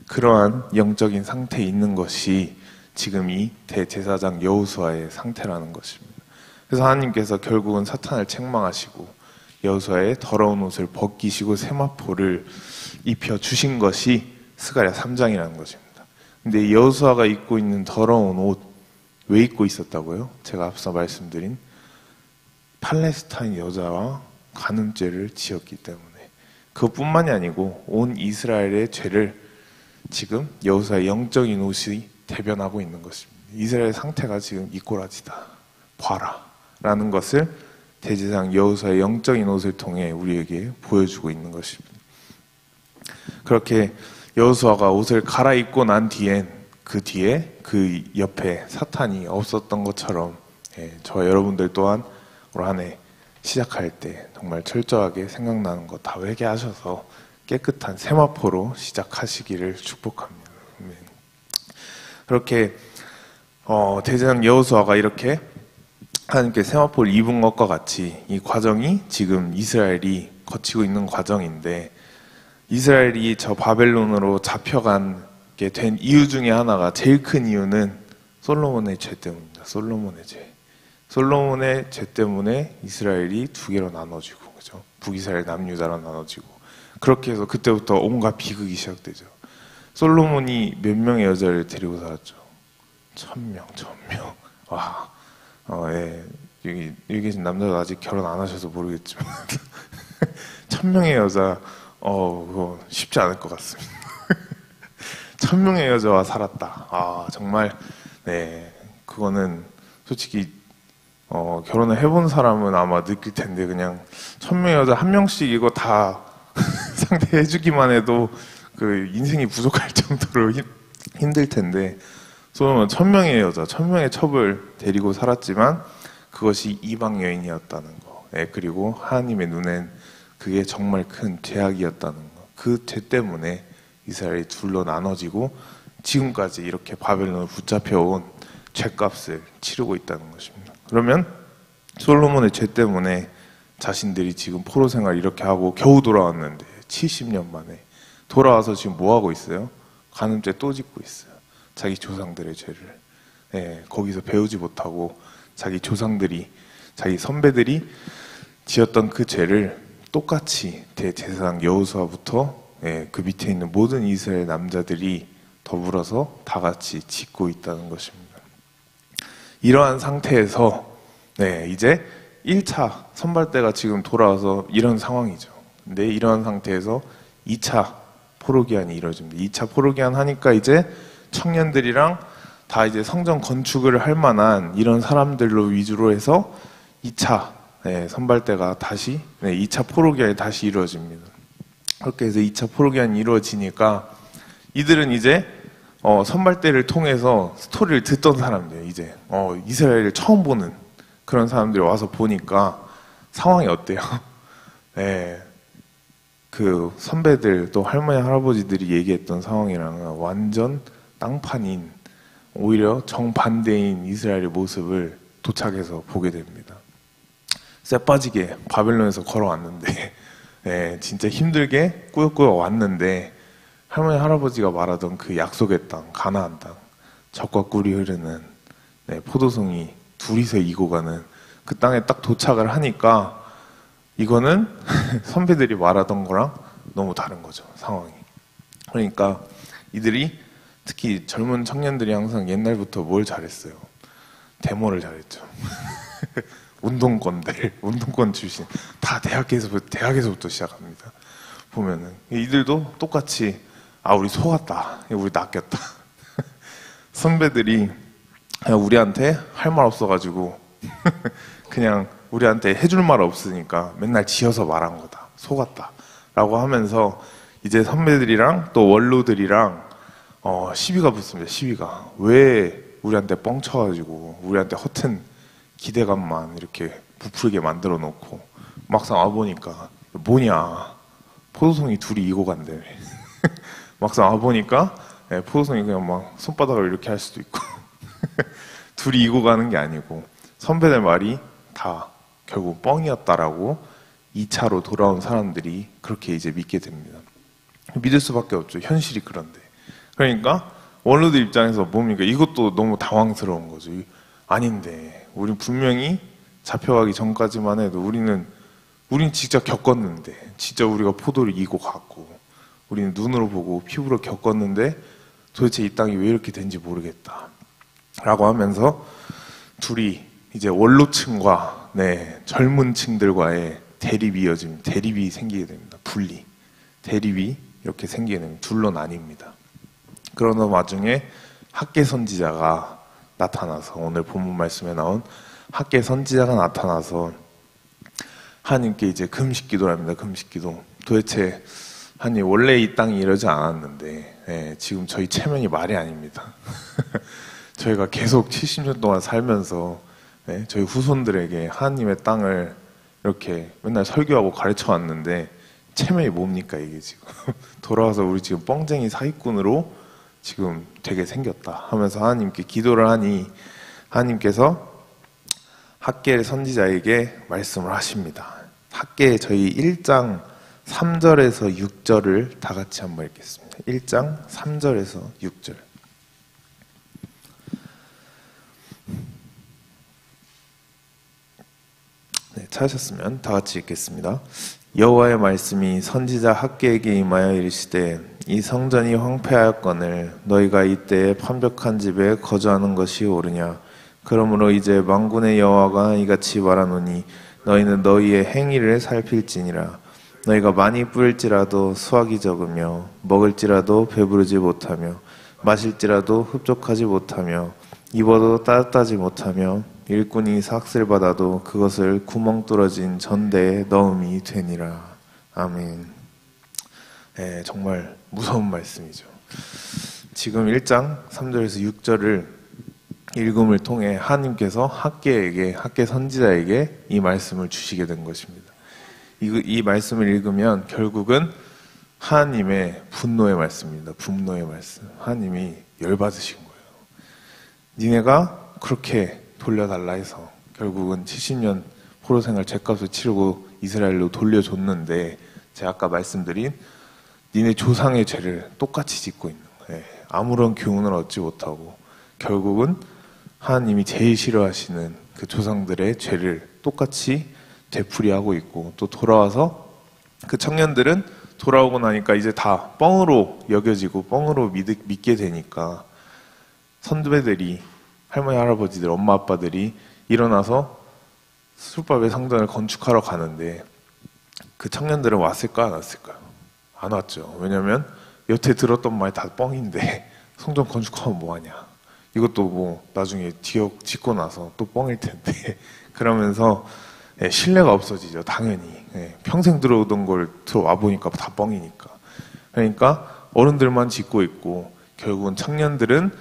그러한 영적인 상태에 있는 것이 지금 이 대제사장 여호수아의 상태라는 것입니다. 그래서 하나님께서 결국은 사탄을 책망하시고 여호수아의 더러운 옷을 벗기시고 세마포를 입혀주신 것이 스가랴 3장이라는 것입니다. 근데 여호수아가 입고 있는 더러운 옷 왜 입고 있었다고요? 제가 앞서 말씀드린 팔레스타인 여자와 간음죄를 지었기 때문에, 그것뿐만이 아니고 온 이스라엘의 죄를 지금 여호수아의 영적인 옷이 대변하고 있는 것입니다. 이스라엘 상태가 지금 이 꼬라지다, 봐라 라는 것을 대제사장 여호수아의 영적인 옷을 통해 우리에게 보여주고 있는 것입니다. 그렇게 여호수아가 옷을 갈아입고 난 뒤엔 그 옆에 사탄이 없었던 것처럼 저와 여러분들 또한 올 한 해 시작할 때 정말 철저하게 생각나는 것 다 회개하셔서 깨끗한 세마포로 시작하시기를 축복합니다. 그렇게 대제사장 여호수아가 이렇게 하나님께 세마포를 입은 것과 같이 이 과정이 지금 이스라엘이 거치고 있는 과정인데, 이스라엘이 저 바벨론으로 잡혀가게 된 이유 중에 하나가, 제일 큰 이유는 솔로몬의 죄 때문입니다. 솔로몬의 죄 때문에 이스라엘이 두 개로 나눠지고, 그죠? 북이스라엘 남유다로 나눠지고, 그렇게 해서 그때부터 온갖 비극이 시작되죠. 솔로몬이 몇 명의 여자를 데리고 살았죠? 1,000명. 와, 여기 계신 남자도 아직 결혼 안 하셔서 모르겠지만 1,000명의 여자, 그거 쉽지 않을 것 같습니다. 1,000명의 여자와 살았다. 정말, 그거는 솔직히 결혼을 해본 사람은 아마 느낄 텐데 그냥 1000명의 여자 1명씩 이거 다 상대해주기만 해도 그 인생이 부족할 정도로 힘들 텐데 솔로몬은 1000명의 여자, 1000명의 첩을 데리고 살았지만 그것이 이방 여인이었다는 거. 그리고 하나님의 눈엔 그게 정말 큰 죄악이었다는 거. 그 죄 때문에 이스라엘이 둘로 나눠지고 지금까지 이렇게 바벨론을 붙잡혀온 죄값을 치르고 있다는 것입니다. 그러면 솔로몬의 죄 때문에 자신들이 지금 포로 생활 이렇게 하고 겨우 돌아왔는데 70년 만에 돌아와서 지금 뭐 하고 있어요? 간음죄 또 짓고 있어요. 자기 조상들의 죄를 거기서 배우지 못하고 자기 조상들이 자기 선배들이 지었던 그 죄를 똑같이 대제사장 여호수아부터 그 밑에 있는 모든 이스라엘 남자들이 더불어서 다 같이 짓고 있다는 것입니다. 이러한 상태에서 이제 1차 선발대가 지금 돌아와서 이런 상황이죠. 근데 이러한 상태에서 2차 포로기한이 이루어집니다. 2차 포로기한 하니까 이제 청년들이랑 다 이제 성전 건축을 할 만한 이런 사람들로 위주로 해서 2차 선발대가 다시 2차 포로기한이 다시 이루어집니다. 그렇게 해서 2차 포로기한이 이루어지니까 이들은 이제 선발대를 통해서 스토리를 듣던 사람들, 이제 이스라엘을 처음 보는 그런 사람들이 와서 보니까 상황이 어때요? 그 선배들 또 할머니 할아버지들이 얘기했던 상황이랑은 완전 땅판인, 오히려 정반대인 이스라엘의 모습을 도착해서 보게 됩니다. 쎄빠지게 바벨론에서 걸어왔는데 진짜 힘들게 꾸역꾸역 왔는데 할머니 할아버지가 말하던 그 약속의 땅, 가나안 땅, 젖과 꿀이 흐르는 포도송이 둘이서 이고 가는 그 땅에 딱 도착을 하니까 이거는 선배들이 말하던 거랑 너무 다른 거죠, 상황이. 그러니까 이들이, 특히 젊은 청년들이 항상 옛날부터 뭘 잘했어요? 데모를 잘했죠. 운동권들, 운동권 출신 다 대학에서부터 시작합니다. 보면은 이들도 똑같이 우리 속았다, 우리 낚였다. 선배들이 그냥 우리한테 할 말 없어가지고 그냥 우리한테 해줄 말 없으니까 맨날 지어서 말한 거다, 속았다 라고 하면서 이제 선배들이랑 또 원로들이랑 시비가 붙습니다. 시비가 왜 우리한테 뻥쳐가지고 우리한테 허튼 기대감만 이렇게 부풀게 만들어 놓고 막상 와보니까 뭐냐, 포도송이 둘이 이고 간대. 막상 와보니까 포도송이 그냥 막 손바닥을 이렇게 할 수도 있고 둘이 이고 가는 게 아니고 선배들 말이 다 결국 뻥이었다라고 2차로 돌아온 사람들이 그렇게 이제 믿게 됩니다. 믿을 수밖에 없죠. 현실이 그런데. 그러니까 원로들 입장에서 뭡니까? 이것도 너무 당황스러운 거죠. 아닌데 우린 분명히 잡혀가기 전까지만 해도 우린 진짜 겪었는데, 진짜 우리가 포도를 이고 갔고 우리는 눈으로 보고 피부로 겪었는데 도대체 이 땅이 왜 이렇게 된지 모르겠다 라고 하면서 둘이 이제 원로층과 젊은 층들과의 대립이 이어집니다. 대립이 생기게 됩니다. 분리, 대립이 이렇게 생기게 됩니다. 둘로 나뉩니다. 그러는 와중에 학개 선지자가 나타나서, 오늘 본문 말씀에 나온 학개 선지자가 나타나서 하나님께 이제 금식기도를 합니다. 금식기도. 도대체 하나님, 원래 이 땅이 이러지 않았는데 지금 저희 체면이 말이 아닙니다. 저희가 계속 70년 동안 살면서 저희 후손들에게 하나님의 땅을 이렇게 맨날 설교하고 가르쳐 왔는데 체면이 뭡니까 이게 지금. 돌아와서 우리 지금 뻥쟁이 사기꾼으로 지금 되게 생겼다 하면서 하나님께 기도를 하니 하나님께서 학개 선지자에게 말씀을 하십니다. 학개 저희 1장 3절에서 6절을 다 같이 한번 읽겠습니다. 1장 3절에서 6절. 찾으셨으면 다 같이 읽겠습니다. 여호와의 말씀이 선지자 학개에게 임하여 이르시되 이 성전이 황폐하였거늘 너희가 이때에 판벽한 집에 거주하는 것이 옳으냐. 그러므로 이제 만군의 여호와가 이같이 말하노니 너희는 너희의 행위를 살필지니라. 너희가 많이 뿌릴지라도 수확이 적으며 먹을지라도 배부르지 못하며 마실지라도 흡족하지 못하며 입어도 따뜻하지 못하며 일꾼이 삭슬 받아도 그것을 구멍 뚫어진 전대에 넣음이 되니라. 아멘. 네, 정말 무서운 말씀이죠. 지금 1장 3절에서 6절을 읽음을 통해 하나님께서 학계 선지자에게 이 말씀을 주시게 된 것입니다. 이 말씀을 읽으면 결국은 하나님의 분노의 말씀입니다. 분노의 말씀. 하나님이 열받으신 거예요. 니네가 그렇게 돌려달라 해서 결국은 70년 포로생활 죗값을 치르고 이스라엘로 돌려줬는데, 제가 아까 말씀드린 니네 조상의 죄를 똑같이 짓고 있는 거예요. 아무런 교훈을 얻지 못하고 결국은 하나님이 제일 싫어하시는 그 조상들의 죄를 똑같이 되풀이하고 있고, 또 돌아와서 그 청년들은 돌아오고 나니까 이제 다 뻥으로 여겨지고 뻥으로 믿게 되니까 선배들이, 할머니 할아버지들, 엄마 아빠들이 일어나서 술밥의 성전을 건축하러 가는데 그 청년들은 왔을까 안 왔을까요? 안 왔죠. 왜냐면 여태 들었던 말이 다 뻥인데 성전 건축하면 뭐하냐, 이것도 뭐 나중에 짓고 나서 또 뻥일 텐데 그러면서 신뢰가 없어지죠. 당연히 평생 들어오던 걸 들어와 보니까 다 뻥이니까. 그러니까 어른들만 짓고 있고 결국은 청년들은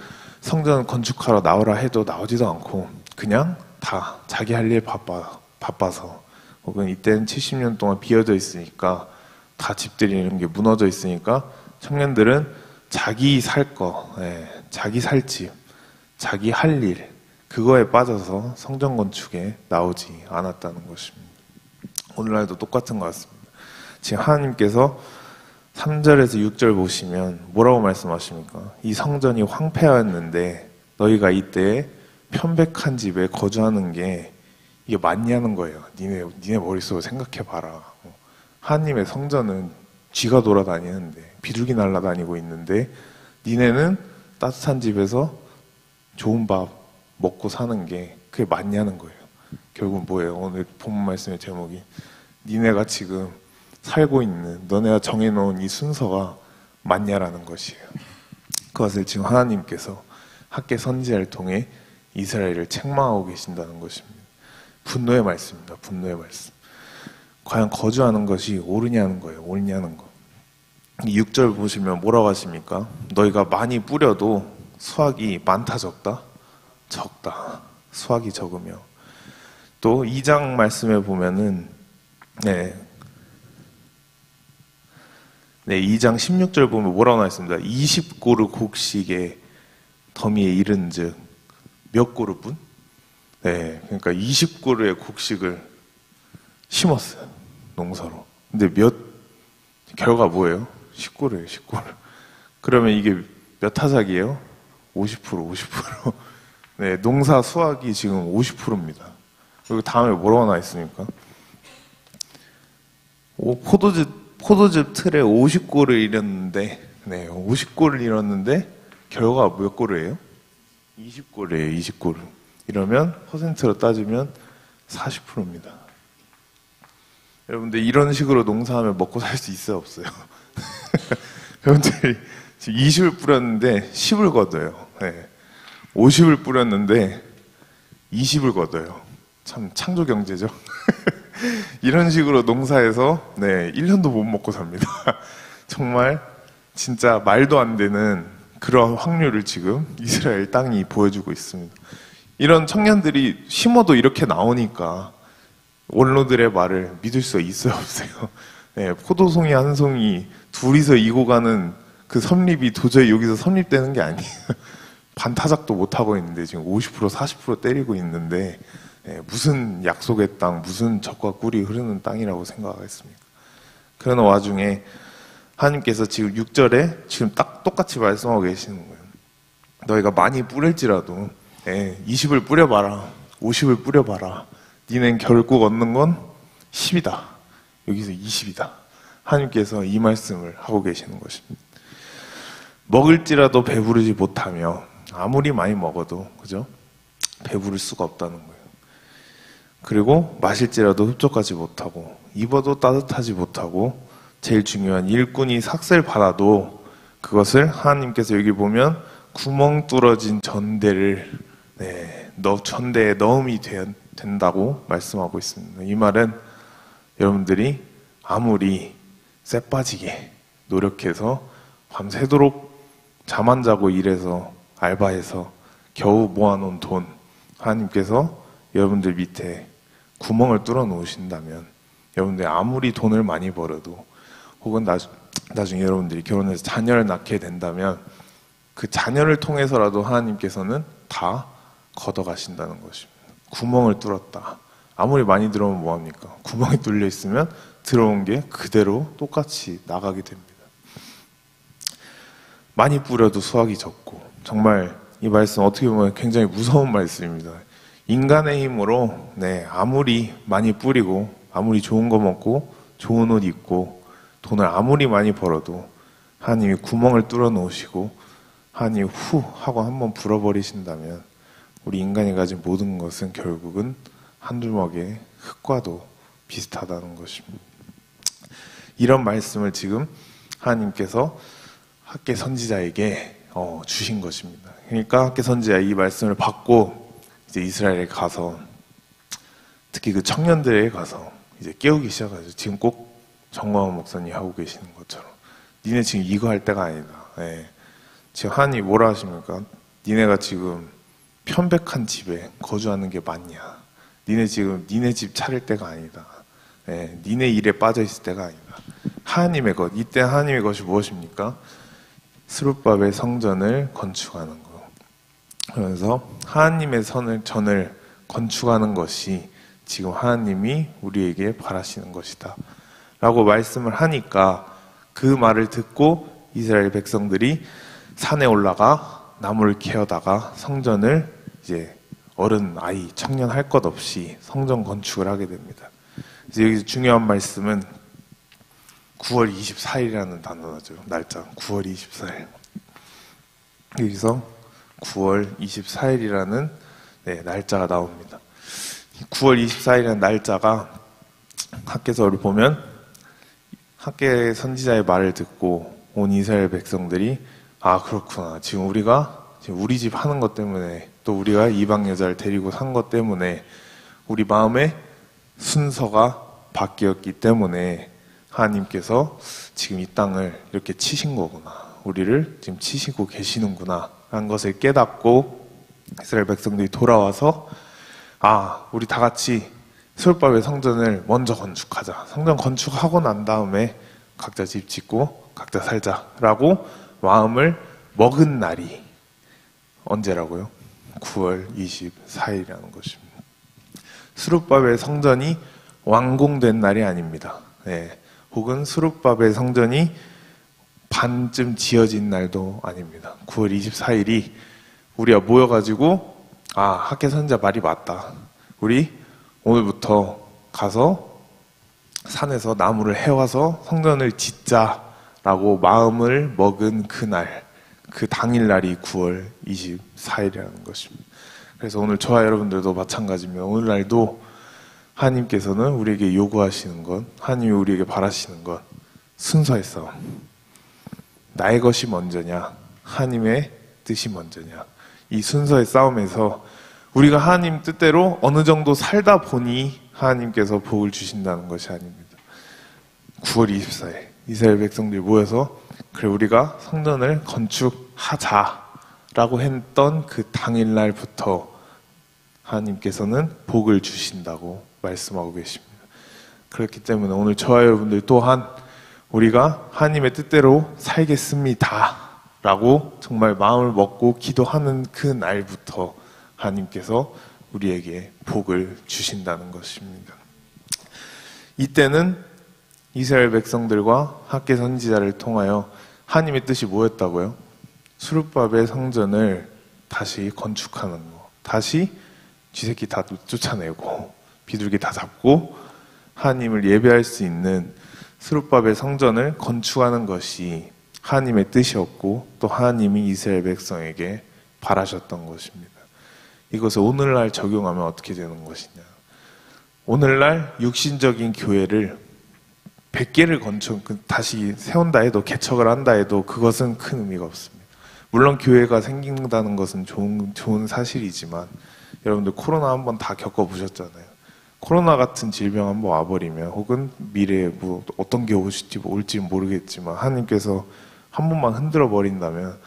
성전 건축하러 나오라 해도 나오지도 않고 그냥 다 자기 할 일 바빠서, 혹은 이때는 70년 동안 비어져 있으니까 다 집들이 이런 게 무너져 있으니까 청년들은 자기 살 거, 자기 살 집, 자기 할 일, 그거에 빠져서 성전 건축에 나오지 않았다는 것입니다. 오늘날도 똑같은 것 같습니다. 지금 하나님께서 3절에서 6절 보시면 뭐라고 말씀하십니까? 이 성전이 황폐하였는데 너희가 이때에 편백한 집에 거주하는 게 이게 맞냐는 거예요. 니네 머릿속으로 생각해봐라. 하나님의 성전은 쥐가 돌아다니는데, 비둘기 날아다니고 있는데 니네는 따뜻한 집에서 좋은 밥 먹고 사는 게 그게 맞냐는 거예요. 결국 뭐예요? 오늘 본문 말씀의 제목이 니네가 지금 살고 있는, 너네가 정해놓은 이 순서가 맞냐라는 것이에요. 그것을 지금 하나님께서 학계 선지자를 통해 이스라엘을 책망하고 계신다는 것입니다. 분노의 말씀입니다. 분노의 말씀. 과연 거주하는 것이 옳으냐는 거예요. 옳냐는 거. 6절 보시면 뭐라고 하십니까? 너희가 많이 뿌려도 수확이 많다 적다? 적다. 수확이 적으며. 또 2장 말씀에 보면은 2장 16절 보면 뭐라고 나와있습니다. 20고루 곡식에 더미에 이른즉 몇 고루분? 그러니까 20고루의 곡식을 심었어요. 농사로. 근데 결과 뭐예요? 10고루예요. 10고루. 그러면 이게 몇 타작이에요? 50%. 농사 수확이 지금 50%입니다. 그리고 다음에 뭐라고 나와있습니까? 포도즙 틀에 50고를 잃었는데, 50고를 잃었는데, 결과가 몇 고르예요? 20고르예요, 20고르. 이러면, 퍼센트로 따지면 40%입니다. 여러분들, 이런 식으로 농사하면 먹고 살 수 있어요, 없어요? 여러분들이 지금 20을 뿌렸는데 10을 거둬요. 50을 뿌렸는데 20을 거둬요. 참, 창조 경제죠? 이런 식으로 농사해서 1년도 못 먹고 삽니다. 정말 진짜 말도 안 되는 그런 확률을 지금 이스라엘 땅이 보여주고 있습니다. 이런 청년들이 심어도 이렇게 나오니까 원로들의 말을 믿을 수 있어요, 없어요? 포도송이 한 송이 둘이서 이고 가는 그 섭립이 도저히 여기서 섭립되는 게 아니에요. 반타작도 못하고 있는데 지금 50% 40% 때리고 있는데 무슨 약속의 땅, 무슨 젖과 꿀이 흐르는 땅이라고 생각하겠습니까? 그런 와중에 하나님께서 지금 6절에 지금 딱 똑같이 말씀하고 계시는 거예요. 너희가 많이 뿌릴지라도 20을 뿌려봐라, 50을 뿌려봐라. 니넨 결국 얻는 건 10이다. 여기서 20이다. 하나님께서 이 말씀을 하고 계시는 것입니다. 먹을지라도 배부르지 못하며, 아무리 많이 먹어도 그죠? 배부를 수가 없다는 거예요. 그리고 마실지라도 흡족하지 못하고, 입어도 따뜻하지 못하고, 제일 중요한 일꾼이 삭슬 받아도 그것을 하나님께서 여기 보면 구멍 뚫어진 전대를 너 천대에 넣음이 된다고 말씀하고 있습니다. 이 말은 여러분들이 아무리 쎄 빠지게 노력해서 밤새도록 잠 안 자고 일해서 알바해서 겨우 모아놓은 돈, 하나님께서 여러분들 밑에 구멍을 뚫어 놓으신다면, 여러분들이 아무리 돈을 많이 벌어도, 혹은 나중에 여러분들이 결혼해서 자녀를 낳게 된다면 그 자녀를 통해서라도 하나님께서는 다 걷어가신다는 것입니다. 구멍을 뚫었다. 아무리 많이 들어오면 뭐합니까? 구멍이 뚫려 있으면 들어온 게 그대로 똑같이 나가게 됩니다. 많이 뿌려도 수확이 적고, 정말 이 말씀 어떻게 보면 굉장히 무서운 말씀입니다. 인간의 힘으로 아무리 많이 뿌리고 아무리 좋은 거 먹고 좋은 옷 입고 돈을 아무리 많이 벌어도 하나님이 구멍을 뚫어 놓으시고 하나님이 후 하고 한번 불어버리신다면 우리 인간이 가진 모든 것은 결국은 한 주먹의 흙과도 비슷하다는 것입니다. 이런 말씀을 지금 하나님께서 학개 선지자에게 주신 것입니다. 그러니까 학개 선지자 이 말씀을 받고 이제 이스라엘에 가서, 특히 그 청년들에게 가서 이제 깨우기 시작하죠. 지금 꼭 정광훈 목사님이 하고 계시는 것처럼, 니네 지금 이거 할 때가 아니다. 지금 하나님이 뭐라 하십니까? 니네가 지금 편백한 집에 거주하는 게 맞냐? 니네 지금 니네 집 차릴 때가 아니다. 니네 일에 빠져 있을 때가 아니다. 하나님의 것, 이때 하나님의 것이 무엇입니까? 스룹바벨 성전을 건축하는 것. 그러면서 하나님의 전을 건축하는 것이 지금 하나님이 우리에게 바라시는 것이다 라고 말씀을 하니까, 그 말을 듣고 이스라엘 백성들이 산에 올라가 나무를 캐어다가 성전을 이제 어른, 아이, 청년 할 것 없이 성전 건축을 하게 됩니다. 이제 여기서 중요한 말씀은 9월 24일이라는 단어죠. 날짜 9월 24일. 여기서 9월 24일이라는 날짜가 나옵니다. 9월 24일이라는 날짜가 학개서를 보면 학개 선지자의 말을 듣고 온 이스라엘 백성들이, 아 그렇구나, 지금 우리가 우리 집 하는 것 때문에, 또 우리가 이방 여자를 데리고 산 것 때문에 우리 마음의 순서가 바뀌었기 때문에 하나님께서 지금 이 땅을 이렇게 치신 거구나, 우리를 지금 치시고 계시는구나 라는 것을 깨닫고 이스라엘 백성들이 돌아와서, 아 우리 다 같이 스룹바벨 성전을 먼저 건축하자, 성전 건축하고 난 다음에 각자 집 짓고 각자 살자라고 마음을 먹은 날이 언제라고요? 9월 24일이라는 것입니다. 스룹바벨 성전이 완공된 날이 아닙니다. 혹은 스룹바벨 성전이 반쯤 지어진 날도 아닙니다. 9월 24일이 우리가 모여가지고, 아 학개 선지자 말이 맞다, 우리 오늘부터 가서 산에서 나무를 해와서 성전을 짓자라고 마음을 먹은 그날, 그 당일날이 9월 24일이라는 것입니다. 그래서 오늘 저와 여러분들도 마찬가지입니다. 오늘날도 하나님께서는 우리에게 요구하시는 것, 하나님이 우리에게 바라시는 것, 순서의 싸움. 나의 것이 먼저냐, 하나님의 뜻이 먼저냐. 이 순서의 싸움에서 우리가 하나님 뜻대로 어느 정도 살다 보니 하나님께서 복을 주신다는 것이 아닙니다. 9월 24일 이스라엘 백성들이 모여서, 그래 우리가 성전을 건축하자라고 했던 그 당일날부터 하나님께서는 복을 주신다고 말씀하고 계십니다. 그렇기 때문에 오늘 저와 여러분들 또한 우리가 하나님의 뜻대로 살겠습니다 라고 정말 마음을 먹고 기도하는 그 날부터 하나님께서 우리에게 복을 주신다는 것입니다. 이때는 이스라엘 백성들과 학개 선지자를 통하여 하나님의 뜻이 뭐였다고요? 스룹바벨 성전을 다시 건축하는 거, 다시 쥐새끼 다 쫓아내고 비둘기 다 잡고 하나님을 예배할 수 있는 스룹바벨 성전을 건축하는 것이 하나님의 뜻이었고, 또 하나님이 이스라엘 백성에게 바라셨던 것입니다. 이것을 오늘날 적용하면 어떻게 되는 것이냐, 오늘날 육신적인 교회를 100개를 다시 세운다 해도, 개척을 한다 해도 그것은 큰 의미가 없습니다. 물론 교회가 생긴다는 것은 좋은 사실이지만 여러분들 코로나 한번 다 겪어보셨잖아요. 코로나 같은 질병 한번 와버리면 혹은 미래에 뭐 어떤 게 올지 모르겠지만 하나님께서 한 번만 흔들어 버린다면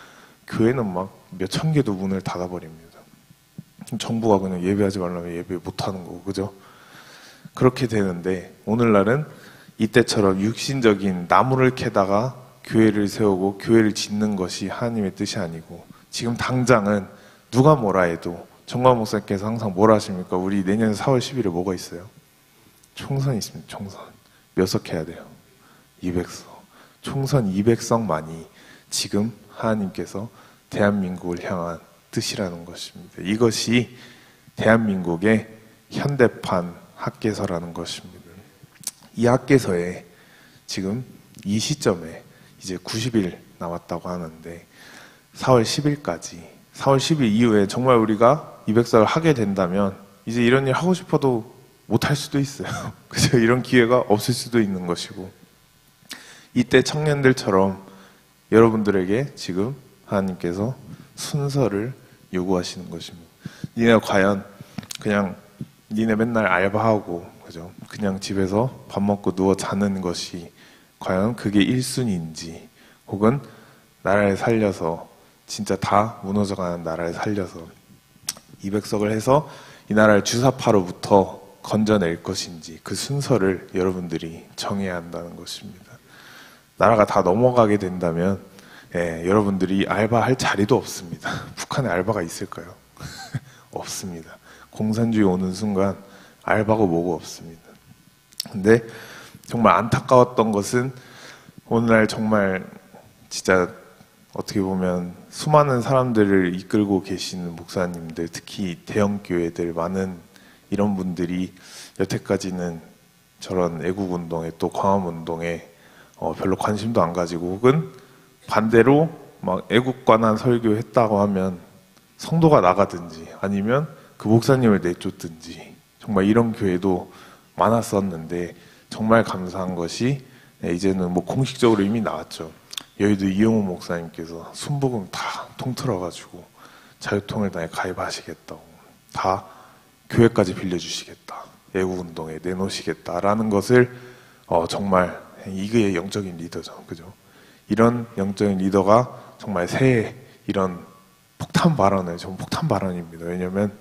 교회는 막 몇천 개도 문을 닫아버립니다. 정부가 그냥 예배하지 말라면 예배 못하는 거고, 그죠? 그렇게 되는데 오늘날은 이때처럼 육신적인 나무를 캐다가 교회를 세우고 교회를 짓는 것이 하나님의 뜻이 아니고, 지금 당장은 누가 뭐라 해도 정광 목사님께서 항상 뭐라 하십니까? 우리 내년 4월 10일에 뭐가 있어요? 총선이 있습니다. 총선. 몇 석 해야 돼요? 200석. 총선 200석만이 지금 하나님께서 대한민국을 향한 뜻이라는 것입니다. 이것이 대한민국의 현대판 학개서라는 것입니다. 이 학개서에 지금 이 시점에 이제 90일 남았다고 하는데 4월 10일까지, 4월 10일 이후에 정말 우리가 200석을 하게 된다면 이제 이런 일 하고 싶어도 못할 수도 있어요. 그죠? 이런 기회가 없을 수도 있는 것이고, 이때 청년들처럼 여러분들에게 지금 하나님께서 순서를 요구하시는 것입니다. 니네 과연 그냥 니네 맨날 알바하고, 그죠? 그냥 집에서 밥 먹고 누워 자는 것이 과연 그게 1순위인지, 혹은 나라를 살려서 진짜 다 무너져가는 나라를 살려서 200석을 해서 이 나라를 주사파로부터 건져낼 것인지, 그 순서를 여러분들이 정해야 한다는 것입니다. 나라가 다 넘어가게 된다면 여러분들이 알바할 자리도 없습니다. 북한에 알바가 있을까요? 없습니다. 공산주의 오는 순간 알바고 뭐고 없습니다. 근데 정말 안타까웠던 것은 오늘날 정말 진짜 어떻게 보면 수많은 사람들을 이끌고 계시는 목사님들, 특히 대형교회들, 많은 이런 분들이 여태까지는 저런 애국운동에 또 광화문운동에 별로 관심도 안 가지고, 혹은 반대로 막 애국관한 설교했다고 하면 성도가 나가든지 아니면 그 목사님을 내쫓든지, 정말 이런 교회도 많았었는데, 정말 감사한 것이 이제는 뭐 공식적으로 이미 나왔죠. 여의도 이용호 목사님께서 순복음 다 통틀어가지고 자유통일당에 가입하시겠다고, 다 교회까지 빌려주시겠다, 애국운동에 내놓으시겠다라는 것을 정말 이게 영적인 리더죠. 그죠? 이런 영적인 리더가 정말 새해 이런 폭탄 발언을, 정말 폭탄 발언입니다. 왜냐면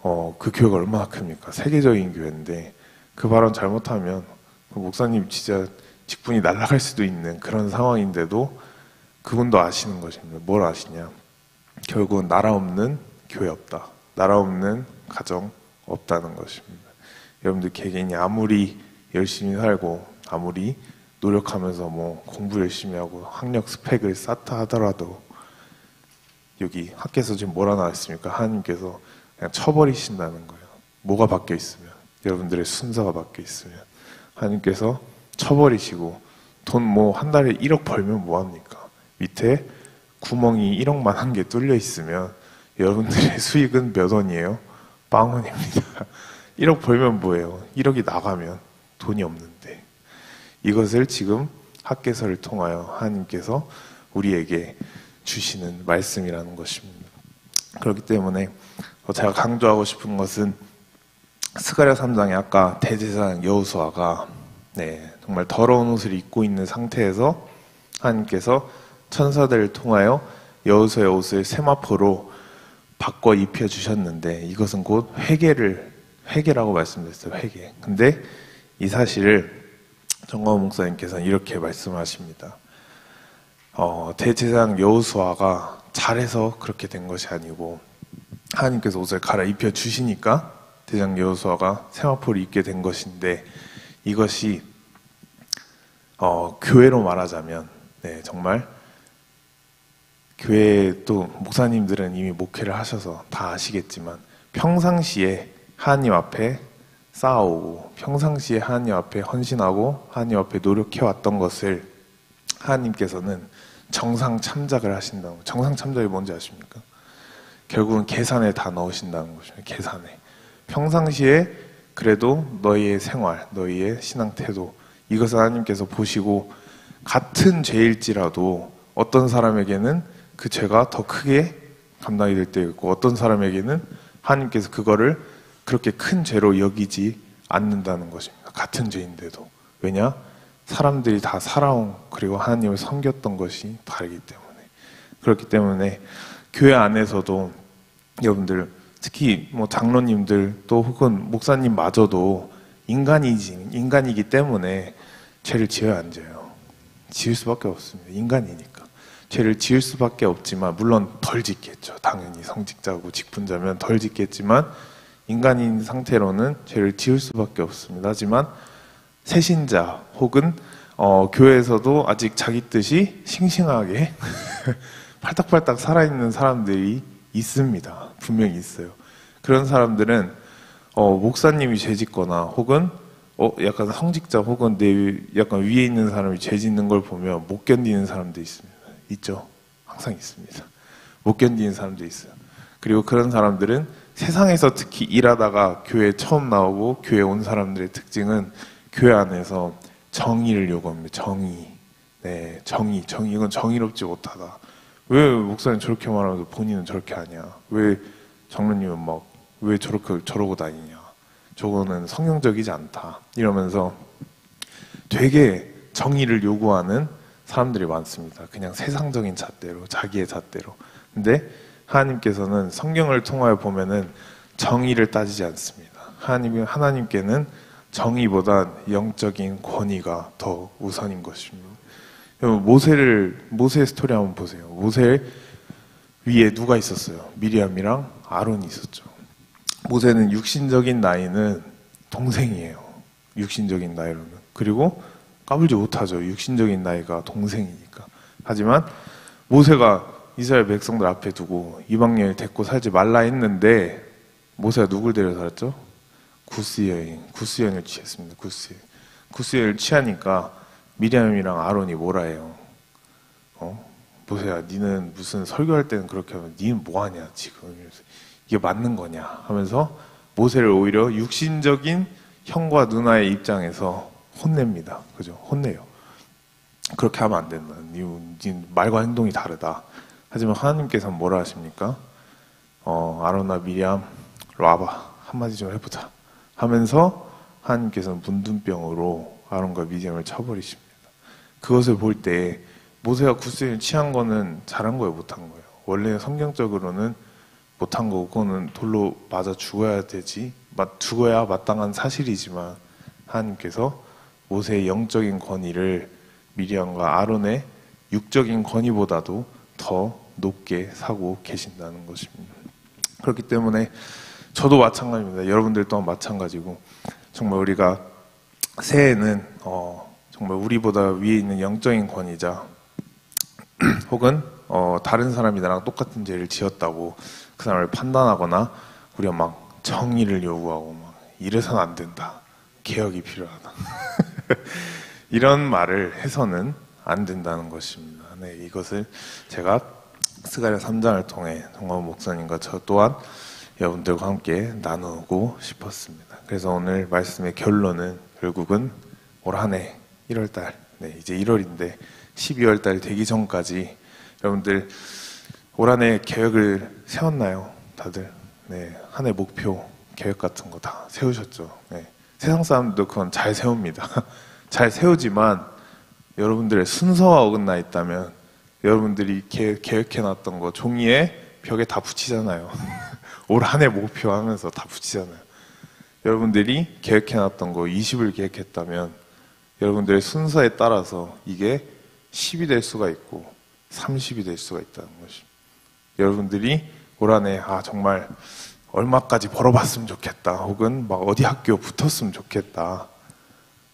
그 교회가 얼마나 큽니까? 세계적인 교회인데 그 발언 잘못하면 그 목사님 진짜 직분이 날아갈 수도 있는 그런 상황인데도 그분도 아시는 것입니다. 뭘 아시냐? 결국은 나라 없는 교회 없다, 나라 없는 가정 없다는 것입니다. 여러분들 개개인이 아무리 열심히 살고 아무리 노력하면서 뭐 공부 열심히 하고 학력 스펙을 쌓다 하더라도, 여기 학교에서 지금 뭐라 나왔습니까? 하나님께서 그냥 쳐버리신다는 거예요. 뭐가 바뀌어 있으면, 여러분들의 순서가 바뀌어 있으면 하나님께서 쳐버리시고, 돈 뭐 한 달에 1억 벌면 뭐합니까? 밑에 구멍이 1억만 한 개 뚫려 있으면 여러분들의 수익은 몇 원이에요? 빵원입니다. 1억 벌면 뭐예요? 1억이 나가면 돈이 없는데, 이것을 지금 학개서를 통하여 하나님께서 우리에게 주시는 말씀이라는 것입니다. 그렇기 때문에 제가 강조하고 싶은 것은 스가랴 3장에 아까 대제사장 여호수아가 정말 더러운 옷을 입고 있는 상태에서 하나님께서 천사들을 통하여 여호수아의 옷을 세마포로 바꿔 입혀 주셨는데, 이것은 곧 회개라고 말씀드렸어요. 회개. 근데 이 사실을 정광훈 목사님께서는 이렇게 말씀하십니다. 대제사장 여호수아가 잘해서 그렇게 된 것이 아니고 하나님께서 옷을 갈아입혀 주시니까 대제사장 여호수아가 세마포를 입게 된 것인데, 이것이 교회로 말하자면 정말 교회, 또 목사님들은 이미 목회를 하셔서 다 아시겠지만 평상시에 하나님 앞에 쌓아오고 평상시에 하나님 앞에 헌신하고 하나님 앞에 노력해왔던 것을 하나님께서는 정상 참작을 하신다는 거예요. 정상 참작이 뭔지 아십니까? 결국은 계산에 다 넣으신다는 것입니다. 계산에. 평상시에 그래도 너희의 생활, 너희의 신앙 태도, 이것을 하나님께서 보시고 같은 죄일지라도 어떤 사람에게는 그 죄가 더 크게 감당이 될 때 있고, 어떤 사람에게는 하나님께서 그거를 그렇게 큰 죄로 여기지 않는다는 것입니다. 같은 죄인데도. 왜냐? 사람들이 다 살아온, 그리고 하나님을 섬겼던 것이 다르기 때문에. 그렇기 때문에 교회 안에서도 여러분들, 특히 뭐 장로님들 또 혹은 목사님마저도 인간이기 때문에 죄를 지어야 안 져요. 지을 수밖에 없습니다. 인간이니까. 죄를 지을 수밖에 없지만, 물론 덜 짓겠죠. 당연히 성직자고 직분자면 덜 짓겠지만, 인간인 상태로는 죄를 지을 수밖에 없습니다. 하지만 새신자 혹은 교회에서도 아직 자기 뜻이 싱싱하게 팔딱팔딱 살아있는 사람들이 있습니다. 분명히 있어요. 그런 사람들은 목사님이 죄 짓거나 혹은 약간 성직자 혹은 약간 위에 있는 사람이 죄 짓는 걸 보면 못 견디는 사람도 있습니다. 있죠? 항상 있습니다. 못 견디는 사람도 있어요. 그리고 그런 사람들은 세상에서 특히 일하다가 교회에 처음 나오고 교회에 온 사람들의 특징은 교회 안에서 정의를 요구합니다. 정의. 네, 정의. 이건 정의롭지 못하다. 왜 목사님 저렇게 말하면서 본인은 저렇게 하냐? 왜 장로님은 왜 저러고 다니냐? 저거는 성경적이지 않다. 이러면서 되게 정의를 요구하는 사람들이 많습니다. 그냥 세상적인 잣대로, 자기의 잣대로. 근데 하나님께서는 성경을 통하여 보면은 정의를 따지지 않습니다. 하나님께는 정의보단 영적인 권위가 더 우선인 것입니다. 여러분, 모세의 스토리 한번 보세요. 모세 위에 누가 있었어요? 미리암이랑 아론이 있었죠. 모세는 육신적인 나이는 동생이에요. 육신적인 나이로는. 그리고 까불지 못하죠. 육신적인 나이가 동생이니까. 하지만 모세가 이스라엘 백성들 앞에 두고 이방인을 데리고 살지 말라 했는데 모세가 누굴 데려 살았죠? 구스 여인을 취했습니다. 구스 여인을 취하니까 미리암이랑 아론이 뭐라 해요? 모세야, 니는 무슨 설교할 때는 그렇게 하면 니는 뭐하냐 지금, 이게 맞는 거냐 하면서 모세를 오히려 육신적인 형과 누나의 입장에서 혼냅니다. 그죠? 혼내요. 그렇게 하면 안 된다. 니 말과 행동이 다르다. 하지만 하나님께서는 뭐라 하십니까? 아론아 미리암 와봐, 한마디 좀 해보자 하면서 하나님께서는 문둥병으로 아론과 미리암을 쳐버리십니다. 그것을 볼 때 모세가 구스를 취한 거는 잘한 거예요, 못한 거예요? 원래 성경적으로는 못한 거고 그거는 돌로 맞아 죽어야 되지, 죽어야 마땅한 사실이지만 하나님께서 모세의 영적인 권위를 미리암과 아론의 육적인 권위보다도 더 높게 사고 계신다는 것입니다. 그렇기 때문에 저도 마찬가지입니다. 여러분들 또한 마찬가지고, 정말 우리가 새해에는 정말 우리보다 위에 있는 영적인 권위자 혹은 다른 사람이 나랑 똑같은 죄를 지었다고 그 사람을 판단하거나 우리가 막 정의를 요구하고 막 이래서는 안 된다, 개혁이 필요하다 이런 말을 해서는 안 된다는 것입니다. 네, 이것을 제가 스가랴 3장을 통해 정광훈 목사님과 저 또한 여러분들과 함께 나누고 싶었습니다. 그래서 오늘 말씀의 결론은 결국은 올 한 해 1월달, 네, 이제 1월인데 12월달 되기 전까지 여러분들 올 한 해 계획을 세웠나요? 다들? 네, 한 해 목표, 계획 같은 거 다 세우셨죠? 네. 세상 사람들도 그건 잘 세웁니다. 잘 세우지만 여러분들의 순서와 어긋나 있다면 여러분들이 계획해놨던 거 종이에 벽에 다 붙이잖아요. 올 한 해 목표 하면서 다 붙이잖아요. 여러분들이 계획해놨던 거 20을 계획했다면 여러분들의 순서에 따라서 이게 10이 될 수가 있고 30이 될 수가 있다는 것입니다. 여러분들이 올 한 해 정말 얼마까지 벌어봤으면 좋겠다, 혹은 막 어디 학교 붙었으면 좋겠다,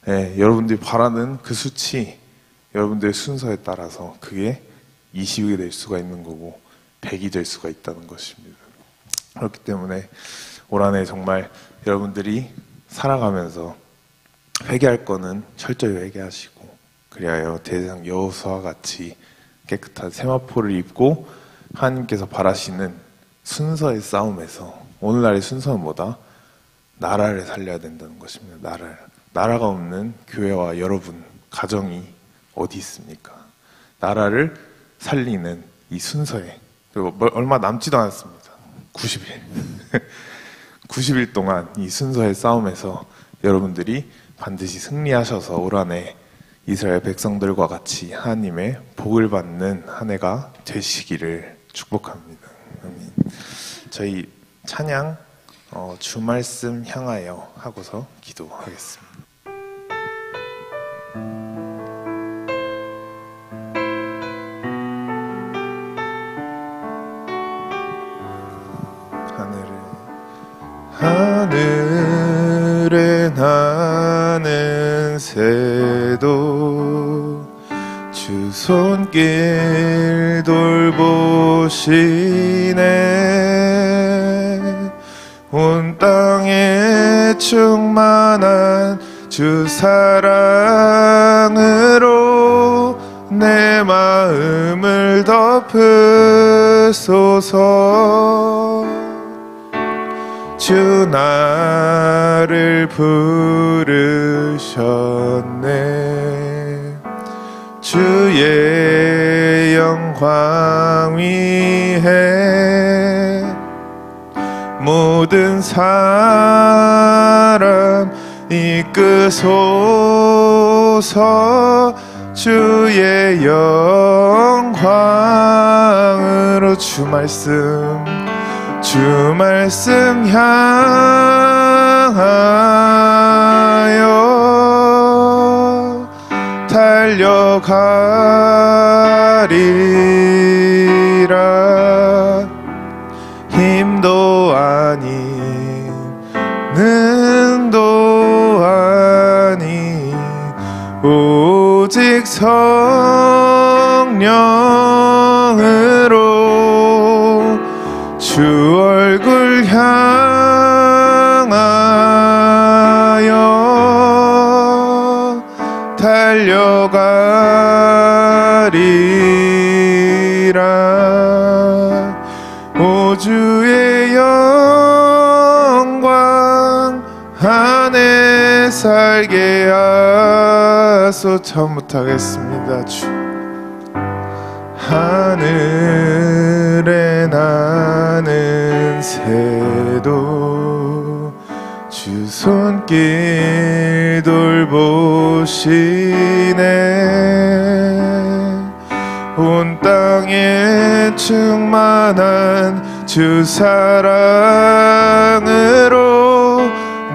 네, 여러분들이 바라는 그 수치, 여러분들의 순서에 따라서 그게 20이 될 수가 있는 거고 100이 될 수가 있다는 것입니다. 그렇기 때문에 올 한 해 정말 여러분들이 살아가면서 회개할 거는 철저히 회개하시고, 그리하여 대장 여호수아와 같이 깨끗한 세마포를 입고 하나님께서 바라시는 순서의 싸움에서, 오늘날의 순서는 뭐다? 나라를 살려야 된다는 것입니다. 나라가 없는 교회와 여러분, 가정이 어디 있습니까? 나라를 살리는 이 순서에, 그리고 얼마 남지도 않았습니다. 90일 90일 동안 이 순서의 싸움에서 여러분들이 반드시 승리하셔서 올 한 해 이스라엘 백성들과 같이 하나님의 복을 받는 한 해가 되시기를 축복합니다. 아멘. 저희 찬양 주 말씀 향하여 하고서 기도하겠습니다. 하늘에 나는 새도 주 손길 돌보시네. 온 땅에 충만한 주 사랑으로 내 마음을 덮으소서. 주 나를 부르셨네. 주의 영광 위에 모든 사람 이끄소서. 주의 영광으로 주 말씀 향하여 달려가리라. 힘도 아닌 능도 아닌 오직 성령으로 주 얼굴 향하여 달려가리라. 오 주의 영광 안에 살게 하소. 처음부터 하겠습니다. 주 하늘에 나는 새도 주 손길 돌보시네. 온 땅에 충만한 주 사랑으로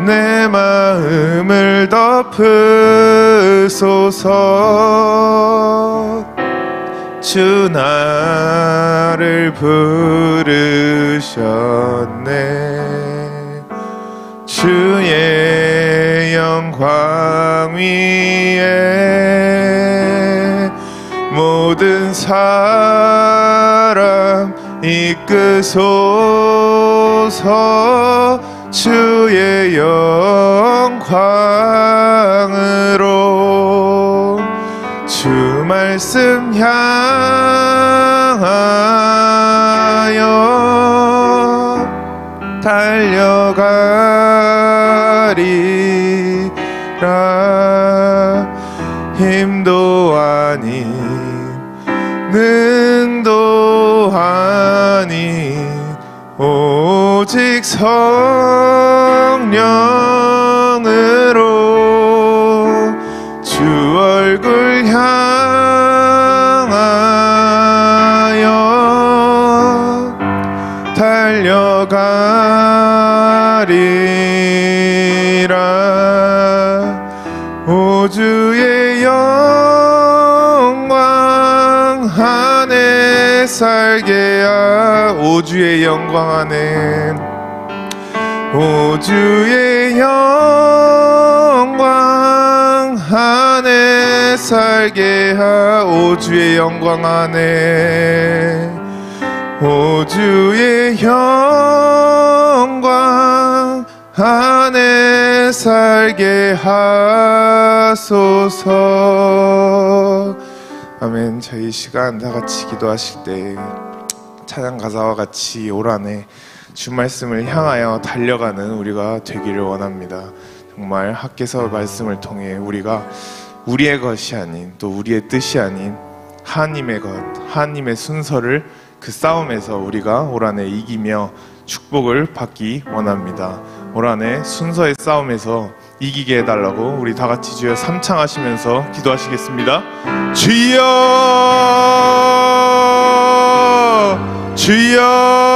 내 마음을 덮으소서. 주 나를 부르셨네. 주의 영광 위에 모든 사람 이끄소서. 주의 영광으로 주 말씀 향하여 달려가리라. 힘도 아닌 능도 아닌 오직 성령으로 주 얼굴 향하여 달려가리라. 오 주의 영광 안에 살게 오 주의 영광 안에 오 주의 영광 안에 살게 오 주의 영광 안에 오 주의 영광 안에 살게 하소서. 아멘. 저희 시간 다 같이 기도하실 때 찬양 가사와 같이 올 한 해 주 말씀을 향하여 달려가는 우리가 되기를 원합니다. 정말 학개서 말씀을 통해 우리가 우리의 것이 아닌 또 우리의 뜻이 아닌 하나님의 것, 하나님의 순서를 그 싸움에서 우리가 올 한해 이기며 축복을 받기 원합니다. 올 한해 순서의 싸움에서 이기게 해달라고 우리 다 같이 주여 삼창하시면서 기도하시겠습니다. 주여, 주여.